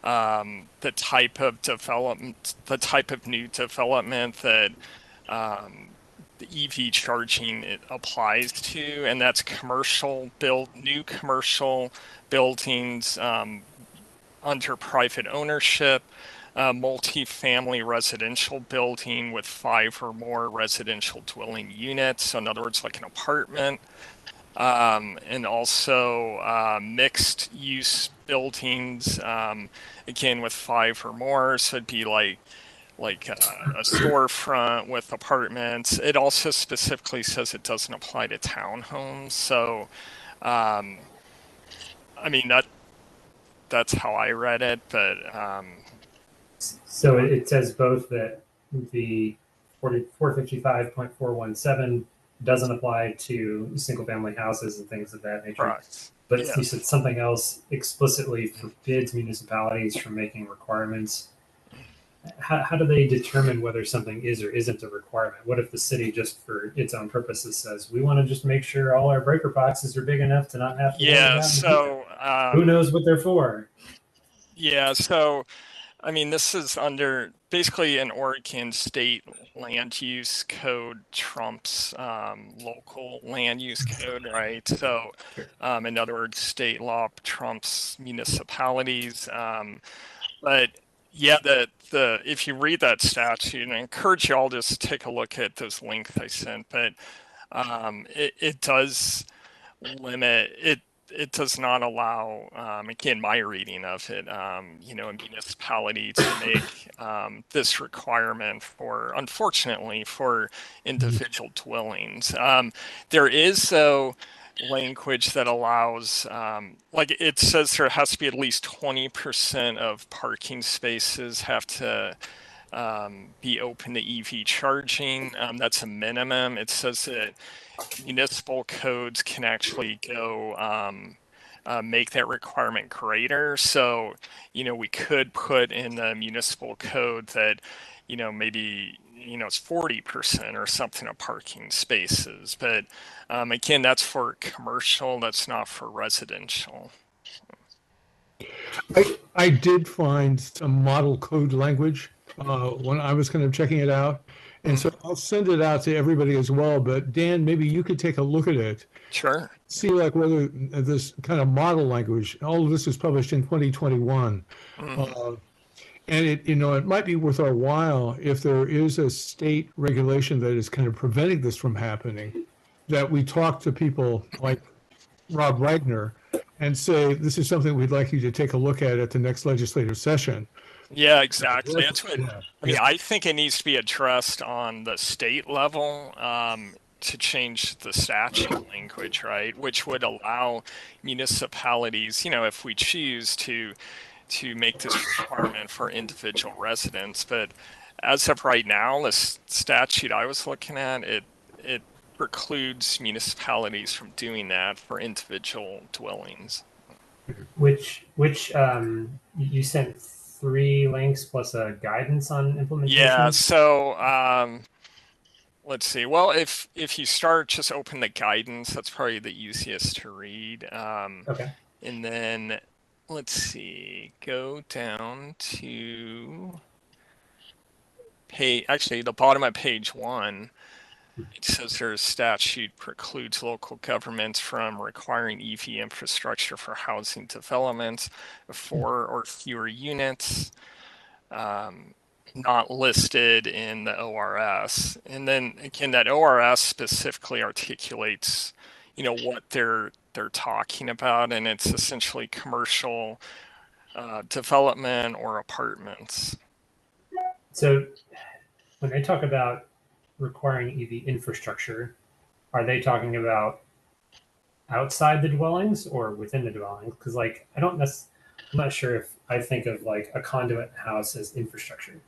the type of development, the type of new development that the EV charging it applies to, and that's new commercial buildings under private ownership, multi-family residential building with 5 or more residential dwelling units. So in other words, like an apartment, and also mixed use buildings, again with 5 or more. So it'd be like like a storefront with apartments. It also specifically says it doesn't apply to townhomes. So, I mean, that's how I read it, but So it says both that the 455.417 doesn't apply to single family houses and things of that nature. correct. But you Yes. said something else explicitly forbids municipalities from making requirements. How do they determine whether something is or isn't a requirement? What if the city, just for its own purposes, says we want to just make sure all our breaker boxes are big enough to not have to worry Yeah. about them? So, Who knows what they're for? yeah. So, I mean, this is under basically an Oregon state land use code trumps local land use code, right? So, in other words, state law trumps municipalities. But yeah, the if you read that statute, and I encourage you all just to take a look at those links I sent, but it does limit it. It does not allow, again, my reading of it, a municipality to make this requirement for, unfortunately, for individual dwellings. There is, though, language that allows, like it says there has to be at least 20% of parking spaces have to be open to EV charging. That's a minimum. It says that municipal codes can actually go make that requirement greater. So, we could put in the municipal code that, maybe, it's 40% or something of parking spaces. But again, that's for commercial, that's not for residential. I did find some model code language when I was kind of checking it out. And so I'll send it out to everybody as well. But Dan, maybe you could take a look at it. Sure. See like whether this kind of model language, all of this was published in 2021. And it might be worth our while if there is a state regulation that is kind of preventing this from happening, that we talk to people like Rob Wagner and say, this is something we'd like you to take a look at the next legislative session. Yeah, exactly. That's what Yeah. I mean. I think it needs to be addressed on the state level to change the statute language, right? Which would allow municipalities, if we choose to make this requirement for individual residents. But as of right now, the statute I was looking at, it precludes municipalities from doing that for individual dwellings. Which you sent 3 links plus a guidance on implementation? Yeah, so let's see. Well, if you start, just open the guidance. That's probably the easiest to read. Okay. And then let's see, go down to actually the bottom of page 1. It says their statute precludes local governments from requiring EV infrastructure for housing developments of 4 or fewer units, not listed in the ORS. And then again, that ORS specifically articulates, what they're talking about, and it's essentially commercial development or apartments. So when they talk about requiring EV infrastructure, are they talking about outside the dwellings or within the dwellings? Because I'm not sure if I think of like a conduit house as infrastructure.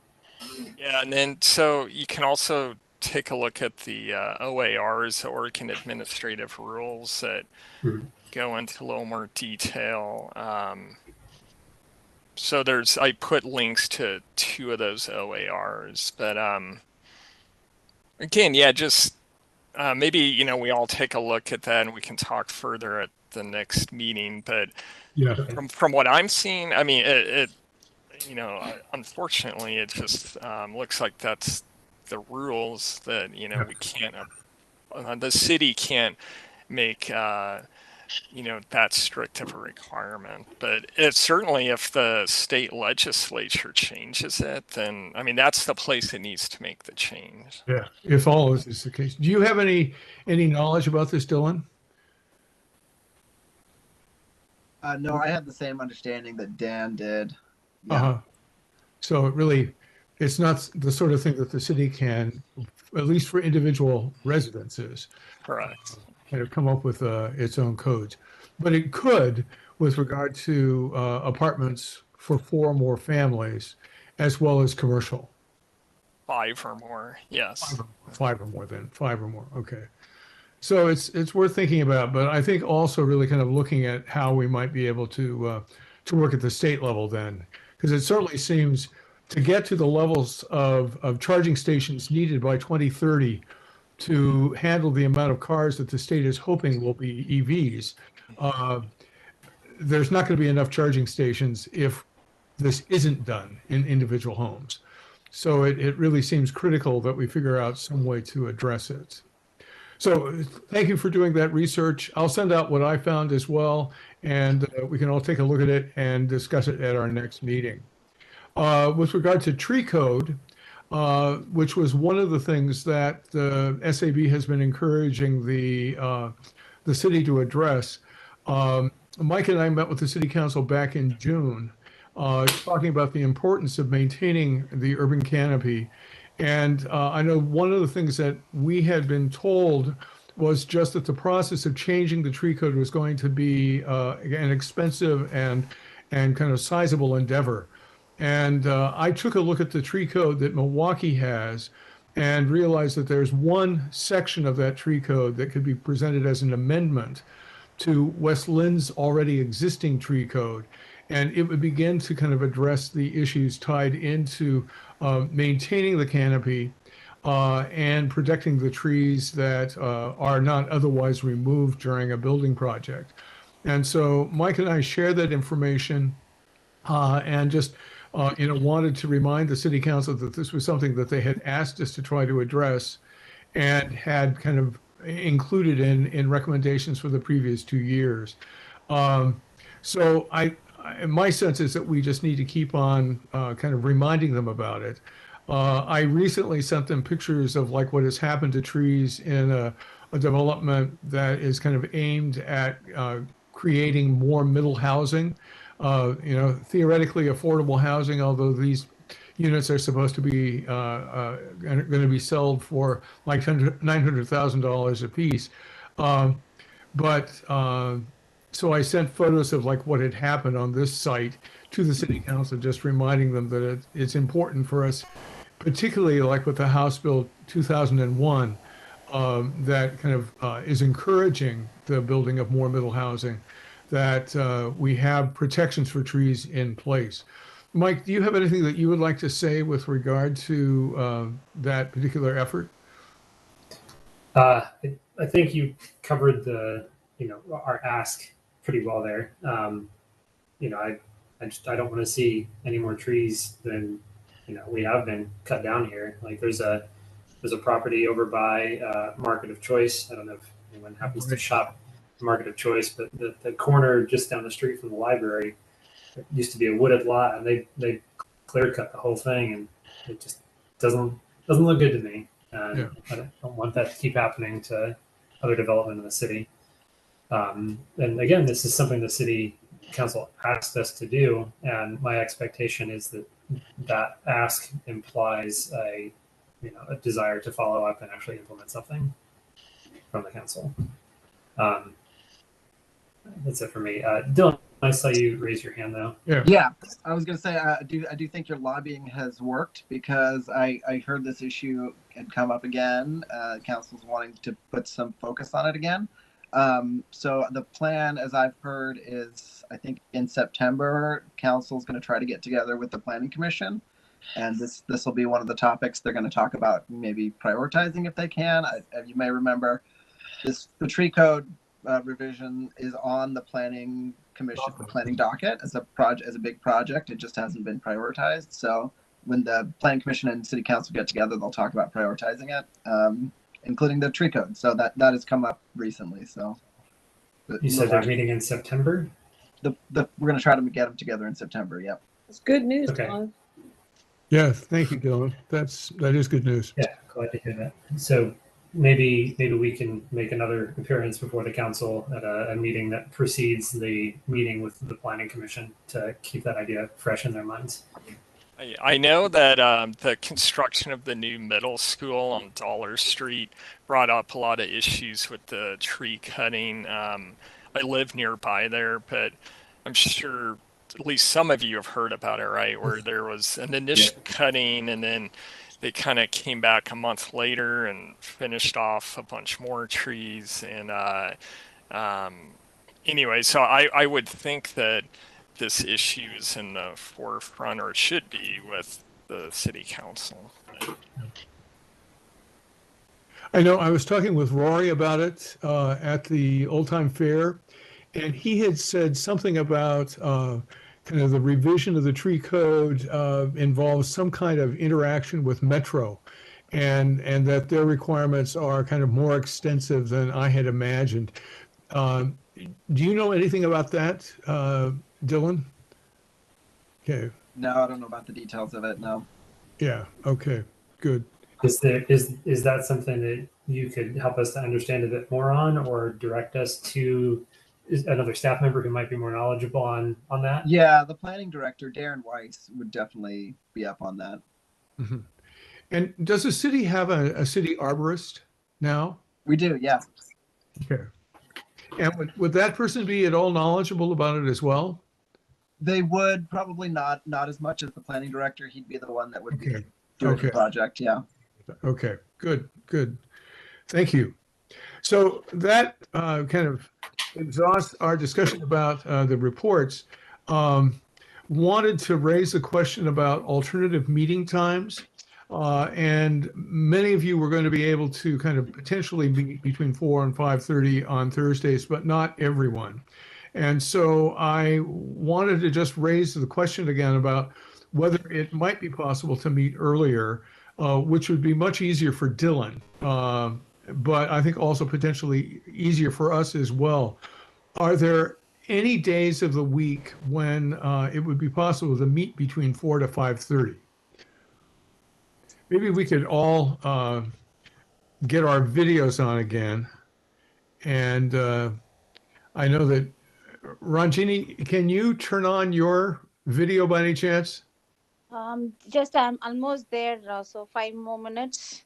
Yeah, and then so you can also take a look at the OARs, the Oregon Administrative Rules, that go into a little more detail. So I put links to 2 of those OARs, but again, yeah, just maybe we all take a look at that and we can talk further at the next meeting. But Yeah. from what I'm seeing, I mean, it unfortunately, it just looks like that's the rules that we can't. The city can't make that strict of a requirement. But it's certainly, if the state legislature changes it, then I mean that's the place it needs to make the change. Yeah. If all this is the case. Do you have any knowledge about this, Dylan? No, I had the same understanding that Dan did. Yeah. So it really it's not the sort of thing that the city can, at least for individual residences, Correct. kind of come up with its own codes. But it could with regard to apartments for 4 or more families, as well as commercial. 5 or more. Yes. 5 or more then, 5 or more. Okay. So it's worth thinking about, but I think also really kind of looking at how we might be able to work at the state level then, because it certainly seems to get to the levels of charging stations needed by 2030 to handle the amount of cars that the state is hoping will be EVs. There's not going to be enough charging stations if this isn't done in individual homes. So it really seems critical that we figure out some way to address it. So thank you for doing that research. I'll send out what I found as well, and we can all take a look at it and discuss it at our next meeting. With regard to tree code, which was one of the things that the SAB has been encouraging the city to address, Mike and I met with the city council back in June, talking about the importance of maintaining the urban canopy. And I know one of the things that we had been told was just that the process of changing the tree code was going to be an expensive and kind of sizable endeavor. And I took a look at the tree code that Milwaukee has and realized that there's one section of that tree code that could be presented as an amendment to West Linn's already existing tree code. And it would begin to kind of address the issues tied into maintaining the canopy and protecting the trees that are not otherwise removed during a building project. And so Mike and I shared that information and just wanted to remind the city council that this was something that they had asked us to try to address and had kind of included in recommendations for the previous 2 years. So my sense is that we just need to keep on kind of reminding them about it. I recently sent them pictures of like what has happened to trees in a development that is kind of aimed at creating more middle housing, theoretically affordable housing, although these units are supposed to be going to be sold for like $900,000 a piece. So I sent photos of like what had happened on this site to the city council, just reminding them that it's important for us, particularly like with the House Bill 2001, that kind of is encouraging the building of more middle housing, that we have protections for trees in place. Mike, do you have anything that you would like to say with regard to that particular effort? I think you covered our ask pretty well there. I don't want to see any more trees than we have been cut down here. Like there's a property over by Market of Choice. I don't know if anyone happens to shop Market of Choice, but the corner just down the street from the library, it used to be a wooded lot, and they clear cut the whole thing, and it just doesn't look good to me. And I don't want that to keep happening to other development in the city. And again, this is something the city council asked us to do, and my expectation is that ask implies a desire to follow up and actually implement something from the council. That's it for me. Dylan, I saw you raise your hand though. Yeah, I was going to say I do think your lobbying has worked, because I heard this issue had come up again. Council's wanting to put some focus on it again. So the plan, as I've heard, is I think in September, council's going to try to get together with the planning commission, and this will be one of the topics they're going to talk about, maybe prioritizing if they can. You may remember the tree code revision is on the planning commission, the planning docket as a big project. It just hasn't been prioritized. So when the planning commission and city council get together, they'll talk about prioritizing it. Including the tree code. So that has come up recently. So you said they're meeting in September? We're going to try to get them together in September. Yep. It's good news, Okay. Dylan. Yes, thank you, Dylan. That is good news. Yeah, glad to hear that. So maybe we can make another appearance before the council at a meeting that precedes the meeting with the planning commission to keep that idea fresh in their minds. I know that the construction of the new middle school on Dollar Street brought up a lot of issues with the tree cutting. I live nearby there, but I'm sure at least some of you have heard about it, right? Where there was an initial cutting and then they kind of came back a month later and finished off a bunch more trees. And um, anyway, so I would think that this issue is in the forefront, or it should be, with the city council. I know I was talking with Rory about it at the Old Time Fair, and he had said something about kind of the revision of the tree code involves some kind of interaction with Metro, and that their requirements are kind of more extensive than I had imagined. Do you know anything about that, Dylan? Okay. No, I don't know about the details of it. No. Yeah. Okay. Good. Is that something that you could help us to understand a bit more on, or direct us to another staff member who might be more knowledgeable on that? Yeah, the planning director, Darren Weiss, would definitely be up on that. Mm-hmm. And does the city have a city arborist now? We do, yeah. Okay. And would that person be at all knowledgeable about it as well? They would probably not as much as the planning director. He'd be the one that would be doing the project. Yeah. Okay. Good. Thank you. So that kind of exhausts our discussion about the reports. Wanted to raise the question about alternative meeting times. And many of you were going to be able to kind of potentially meet between 4 and 5:30 on Thursdays, but not everyone. And so I wanted to just raise the question again about whether it might be possible to meet earlier, which would be much easier for Dylan, but I think also potentially easier for us as well. Are there any days of the week when it would be possible to meet between 4 to 5:30? Maybe we could all get our videos on again. And I know that, Ranjini, can you turn on your video by any chance? Just I'm almost there, so 5 more minutes.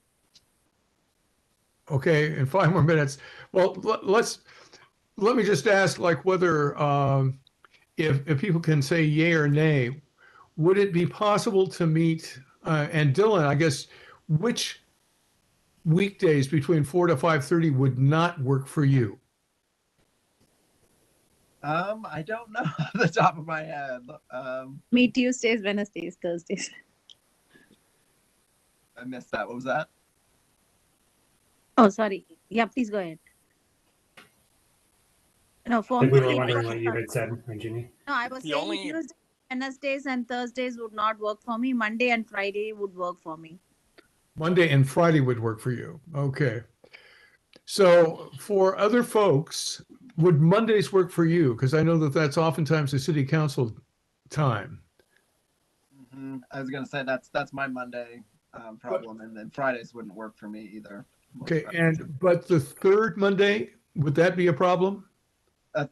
Okay, in 5 more minutes. Well, let me just ask, like, whether if people can say yay or nay, would it be possible to meet? And Dylan, I guess, which weekdays between 4 to 5:30 would not work for you? I don't know off the top of my head. Me Tuesdays, Wednesdays, Thursdays. I missed that. What was that? Oh, sorry. Yeah, please go ahead. No, for We me, were wondering what you had said, Ranjini. no, I was saying Tuesdays, Wednesdays, and Thursdays would not work for me. Monday and Friday would work for me. Monday and Friday would work for you. Okay. So for other folks, would Mondays work for you? Because I know that that's oftentimes the city council time. Mm-hmm. I was going to say that's my Monday problem, and then Fridays wouldn't work for me either. Okay, but the third Monday, would that be a problem?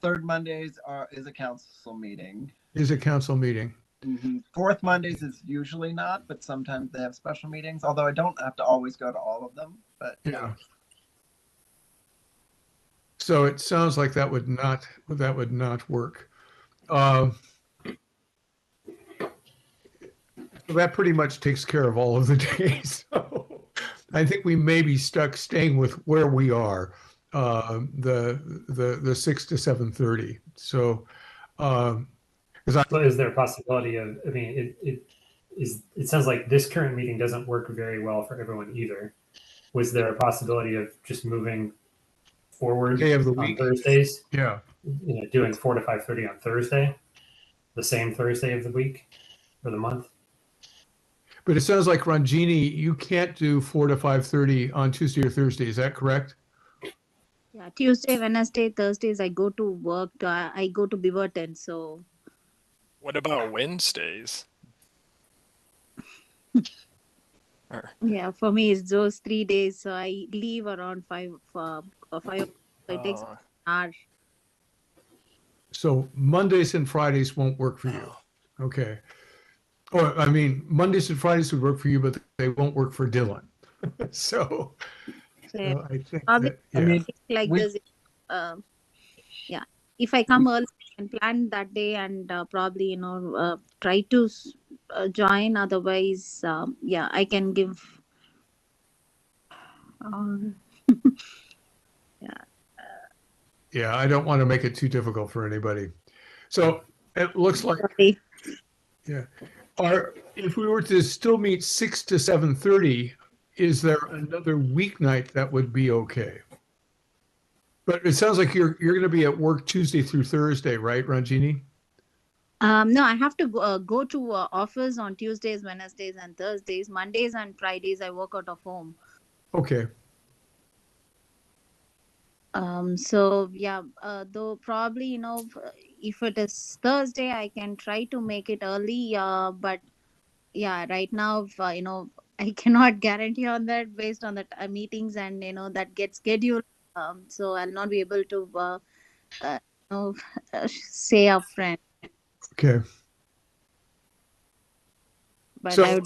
Third Mondays is a council meeting. Is a council meeting. Mm-hmm. Fourth Mondays is usually not, but sometimes they have special meetings. Although I don't have to always go to all of them. But yeah. So it sounds like that would not work. So that pretty much takes care of all of the days. So I think we may be stuck staying with where we are, the 6 to 7:30. So, is there a possibility of? I mean, it sounds like this current meeting doesn't work very well for everyone either. Was there a possibility of just moving forward day of the on week. Thursdays? Yeah. Doing 4 to 5:30 on Thursday, the same Thursday of the week or the month. But it sounds like, Ranjini, you can't do 4 to 5:30 on Tuesday or Thursday. Is that correct? Yeah, Tuesday, Wednesday, Thursdays, I go to work. I go to Beaverton, so. What about Wednesdays? Yeah, for me it's those 3 days. So I leave around 5. So it takes an hour. So Mondays and Fridays won't work for you. Okay. Oh, I mean, Mondays and Fridays would work for you, but they won't work for Dylan. So, Yeah. so I think Probably that, I yeah. mean, like we this. Yeah, if I come early, I can plan that day and probably try to join. Otherwise, yeah, I can give. Um, yeah. Yeah, I don't want to make it too difficult for anybody. So it looks like, Sorry. yeah. If we were to still meet 6 to 7:30, is there another weeknight that would be okay? But it sounds like you're going to be at work Tuesday through Thursday, right, Ranjini? No, I have to go to office on Tuesdays, Wednesdays, and Thursdays. Mondays and Fridays, I work out of home. Okay. So yeah, though probably if it is Thursday, I can try to make it early. But yeah, right now, I cannot guarantee on that based on the meetings and that get scheduled. So I'll not be able to uh, you know, say upfront. Okay. But I So, would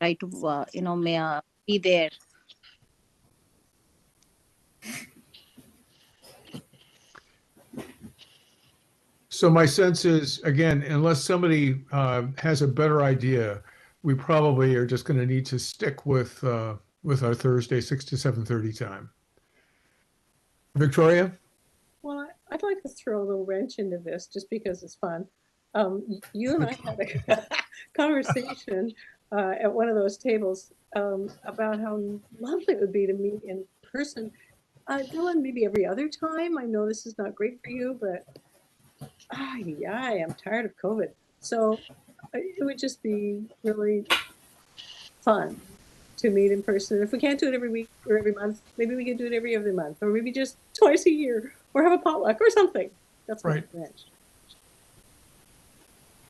try to be there. so my sense is, again, unless somebody has a better idea, we probably are just going to need to stick with our Thursday 6 to 7:30 time. Victoria? Well, I'd like to throw a little wrench into this just because it's fun. You and I had a conversation at one of those tables about how lovely it would be to meet in person. Dylan, maybe every other time. I know this is not great for you, but yeah, I'm tired of COVID. So it would just be really fun to meet in person. If we can't do it every week or every month, maybe we can do it every other month, or maybe just twice a year, or have a potluck or something. That's my Right. wrench.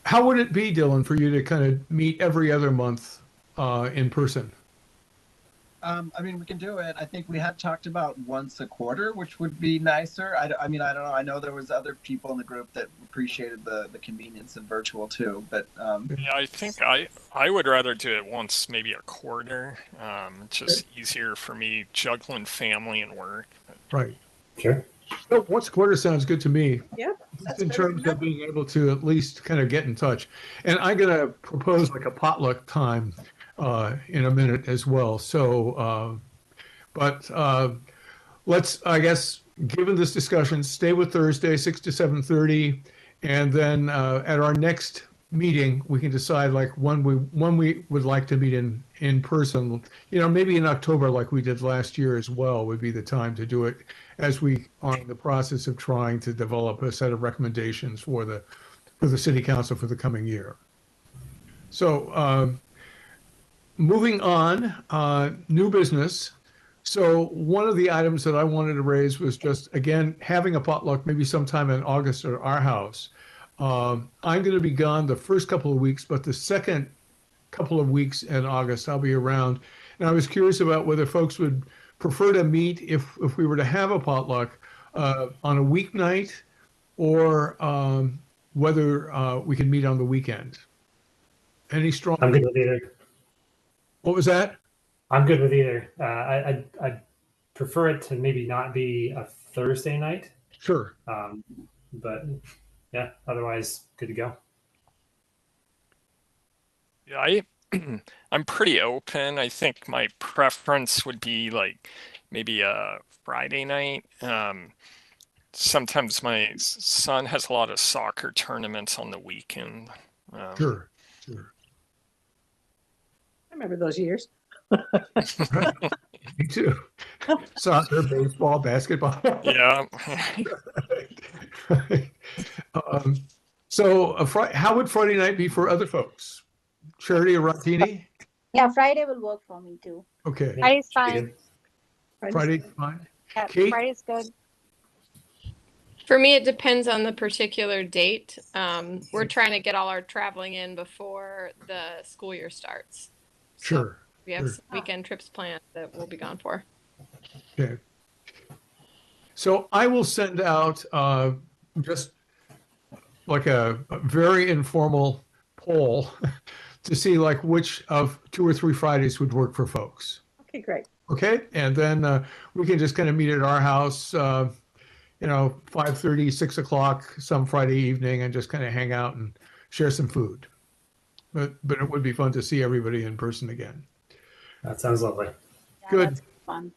How would it be, Dylan, for you to kind of meet every other month in person? I mean, we can do it. I think we had talked about once a quarter, which would be nicer. I mean, I don't know. I know there was other people in the group that appreciated the convenience in virtual too, but Yeah, I think I would rather do it once, maybe a quarter. It's just easier for me juggling family and work. Right. Sure. So once a quarter sounds good to me. Yep. Just in terms of being able to at least kind of get in touch. And I'm going to propose like a potluck time in a minute as well. So, but let's, I guess, given this discussion, stay with Thursday, 6 to 7:30, and then at our next meeting, we can decide like when we would like to meet in person. Maybe in October, like we did last year as well, would be the time to do it, as we are in the process of trying to develop a set of recommendations for the city council for the coming year. So moving on, new business. So one of the items that I wanted to raise was just, again, having a potluck maybe sometime in August at our house. I'm going to be gone the first couple of weeks, but the second couple of weeks in August, I'll be around. And I was curious about whether folks would prefer to meet if we were to have a potluck on a weeknight, or whether we can meet on the weekend. Any strong? I'm good with either. What was that? I'm good with either. I prefer it to maybe not be a Thursday night. Sure. But yeah, otherwise good to go. Yeah, I'm pretty open. I think my preference would be like maybe a Friday night. Sometimes my son has a lot of soccer tournaments on the weekend. Sure. I remember those years. Me too. Soccer, baseball, basketball. Yeah. So how would Friday night be for other folks? Charity or Rotini? Yeah, Friday will work for me too. Okay. Friday's fine. Friday's fine. Yeah, Kate? Friday's good. For me, it depends on the particular date. We're trying to get all our traveling in before the school year starts. So Sure. we have some weekend trips planned that we'll be gone for. Okay. So I will send out just like a very informal poll to see like which of 2 or 3 Fridays would work for folks. Okay, great. Okay, and then we can just kind of meet at our house, 5:30, 6 o'clock some Friday evening, and just kind of hang out and share some food. But it would be fun to see everybody in person again. That sounds lovely. Yeah, Good. that's fun.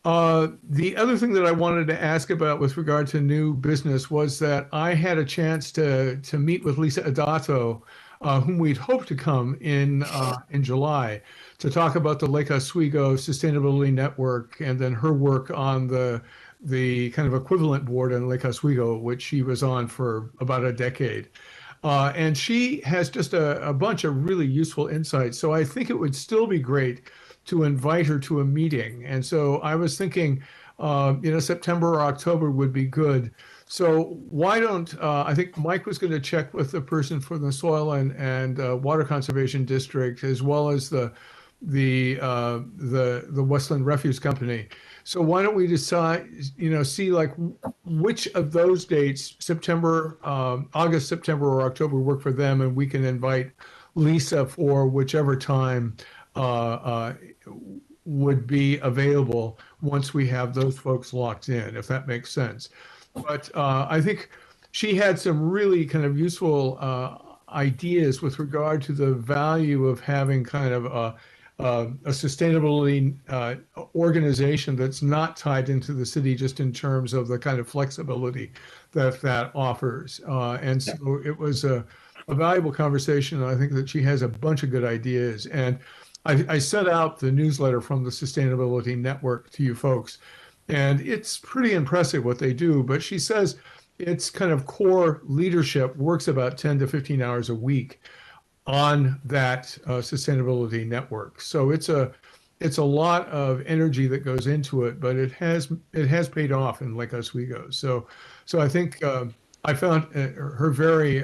The other thing that I wanted to ask about with regard to new business was that I had a chance to meet with Lisa Adato, whom we'd hoped to come in July to talk about the Lake Oswego Sustainability Network and then her work on the kind of equivalent board in Lake Oswego, which she was on for about a decade. And she has just a bunch of really useful insights. So I think it would still be great to invite her to a meeting. And so I was thinking, September or October would be good. So why don't, I think Mike was going to check with the person for the Soil and Water Conservation District, as well as the Westland Refuse Company. So why don't we decide, see like which of those dates, August, September, or October work for them, and we can invite Lisa for whichever time would be available once we have those folks locked in, if that makes sense. But I think she had some really kind of useful ideas with regard to the value of having kind of a sustainability organization that's not tied into the city just in terms of the kind of flexibility that offers. And so it was a valuable conversation. And I think that she has a bunch of good ideas. And I sent out the newsletter from the Sustainability Network to you folks, and it's pretty impressive what they do. But she says its kind of core leadership works about 10 to 15 hours a week on that sustainability network. So it's a lot of energy that goes into it, but it has paid off in Lake Oswego. So I think I found her very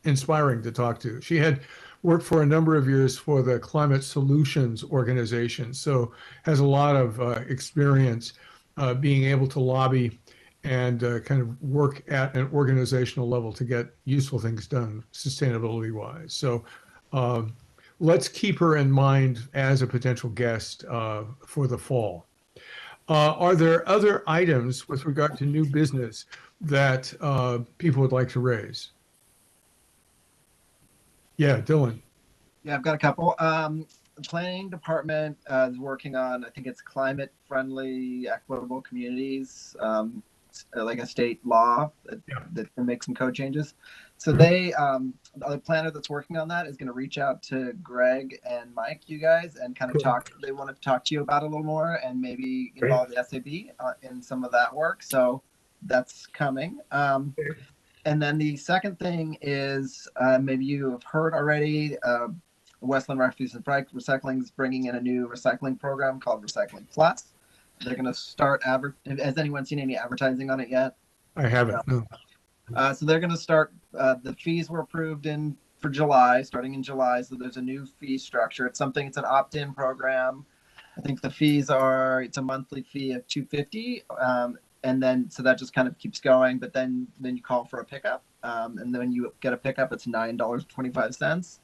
inspiring to talk to. She had worked for a number of years for the Climate Solutions Organization, so has a lot of experience being able to lobby and kind of work at an organizational level to get useful things done sustainability wise. So let's keep her in mind as a potential guest for the fall. Are there other items with regard to new business that people would like to raise? Yeah, Dylan. Yeah, I've got a couple. The planning department is working on, I think it's climate friendly, equitable communities, like a state law that can make some code changes. So the other planner that's working on that is going to reach out to Greg and Mike, you guys, and kind of talk. They want to talk to you about it a little more and maybe involve the SAB in some of that work. So that's coming. And then the second thing is maybe you have heard already, Westland Refuse and Recycling is bringing in a new recycling program called Recycling Plus. They're going to start has anyone seen any advertising on it yet? I haven't. No. So they're going to start. The fees were approved for July, starting in July. So there's a new fee structure. It's an opt-in program. I think the fees it's a monthly fee of $250, and then so that just kind of keeps going. But then you call for a pickup, and then when you get a pickup, it's $9.25.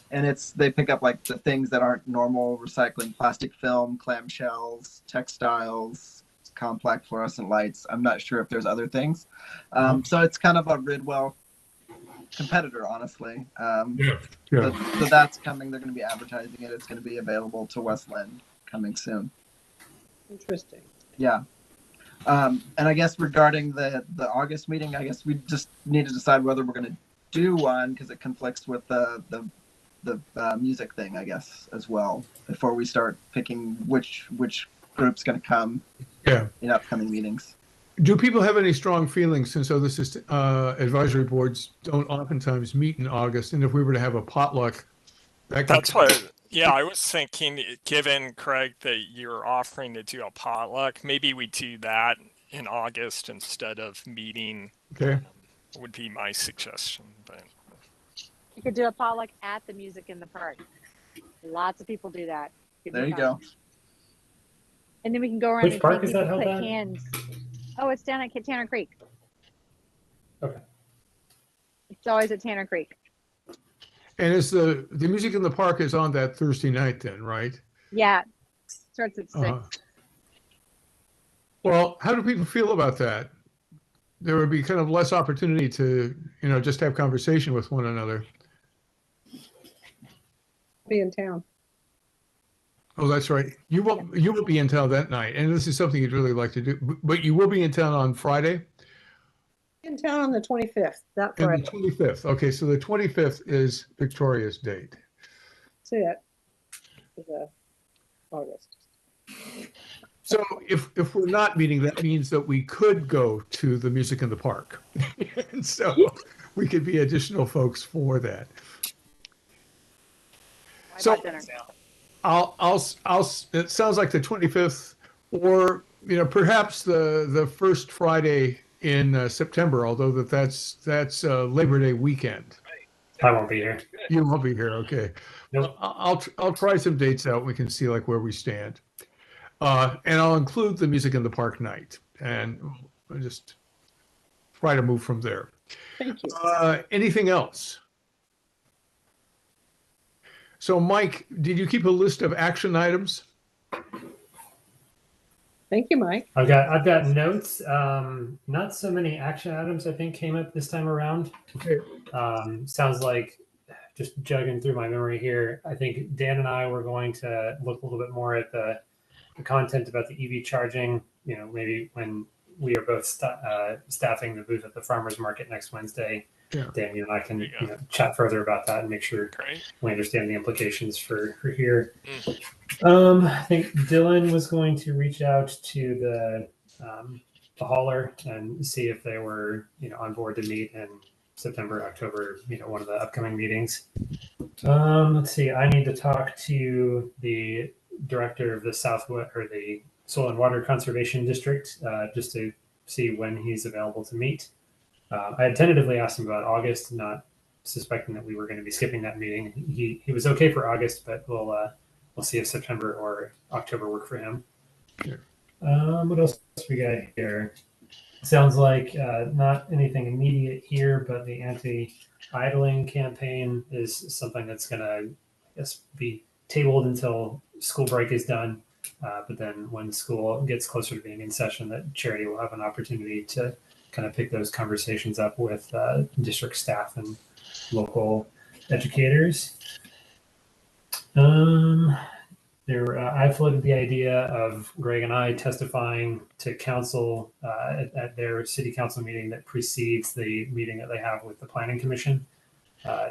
And they pick up like the things that aren't normal recycling: plastic film, clamshells, textiles, complex fluorescent lights. I'm not sure if there's other things. So it's kind of a Ridwell competitor, honestly. So that's coming. They're going to be advertising it. It's going to be available to Westland coming soon. Interesting. Yeah. And I guess regarding the August meeting, I guess we just need to decide whether we're going to do one because it conflicts with the music thing, I guess, as well, before we start picking which group's going to come in upcoming meetings. Do people have any strong feelings, since other advisory boards don't oftentimes meet in August, and if we were to have a potluck, that's what. Yeah, I was thinking, given, Craig, that you're offering to do a potluck, maybe we do that in August instead of meeting. Okay. Would be my suggestion, but. You could do a potluck at the Music in the Park. Lots of people do that. There you go. And then we can go around Which and park is people that held put at? hands. Oh, it's down at Tanner Creek. Okay. It's always at Tanner Creek. And is the music in the park is on that Thursday night then, right? Yeah, starts at 6. Uh-huh. Well, how do people feel about that? There would be kind of less opportunity to, just have conversation with one another. Be in town. Oh, that's right. You will be in town that night, and this is something you'd really like to do. But you will be in town on Friday? In town on the 25th, that And Friday. the 25th. Okay, so the 25th is Victoria's date. That's it. Is, August. So if we're not meeting, that means that we could go to the music in the park. And so we could be additional folks for that. So Dinner. it sounds like the 25th, or perhaps the first Friday in September, although that's Labor Day weekend. I won't be here. You won't be here, okay. Nope. I'll try some dates out. We can see where we stand, and I'll include the music in the park night, and we'll just try to move from there. Thank you. Anything else? So, Mike, did you keep a list of action items? Thank you, Mike. I've got notes. Not so many action items, I think, came up this time around. Okay. Sounds like, just jugging through my memory here, I think Dan and I were going to look a little bit more at the content about the EV charging. Maybe when we are both staffing the booth at the farmers market next Wednesday. Yeah. Dan, you and I can chat further about that and make sure we understand the implications for here. I think Dylan was going to reach out to the hauler and see if they were on board to meet in September, October, one of the upcoming meetings. Let's see. I need to talk to the director of the the Soil and Water Conservation District just to see when he's available to meet. I had tentatively asked him about August, not suspecting that we were going to be skipping that meeting. He was okay for August, but we'll see if September or October work for him. Sure. What else we got here? Sounds like not anything immediate here, but the anti-idling campaign is something that's going to, I guess, be tabled until school break is done. But then when school gets closer to being in session, that charity will have an opportunity to kind of pick those conversations up with district staff and local educators. I floated the idea of Greg and I testifying to council at their city council meeting that precedes the meeting that they have with the planning commission,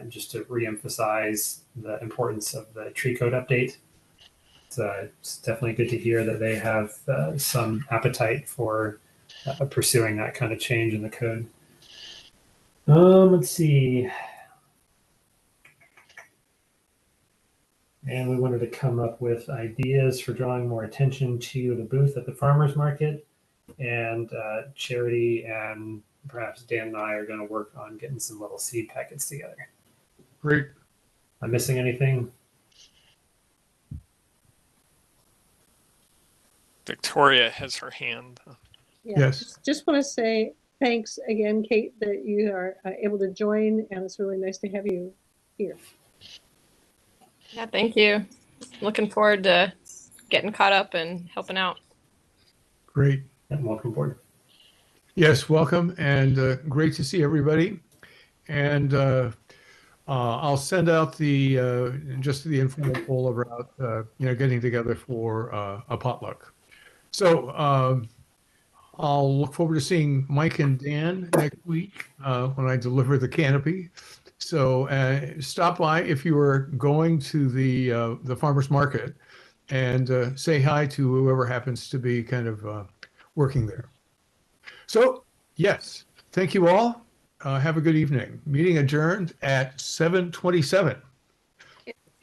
just to reemphasize the importance of the tree code update. It's definitely good to hear that they have some appetite for pursuing that kind of change in the code. Let's see. And we wanted to come up with ideas for drawing more attention to the booth at the farmers market. And Charity and perhaps Dan and I are going to work on getting some little seed packets together. Great. Am I missing anything? Victoria has her hand. Yeah, Yes. Just want to say thanks again, Kate, that you are able to join, and it's really nice to have you here. Yeah, thank you. Looking forward to getting caught up and helping out. Great. And welcome aboard. Yes, welcome, and great to see everybody. And I'll send out just the informal poll about getting together for a potluck. So I'll look forward to seeing Mike and Dan next week when I deliver the canopy. So stop by if you are going to the farmers market, and say hi to whoever happens to be kind of working there. So yes, thank you all. Have a good evening. Meeting adjourned at 7:27.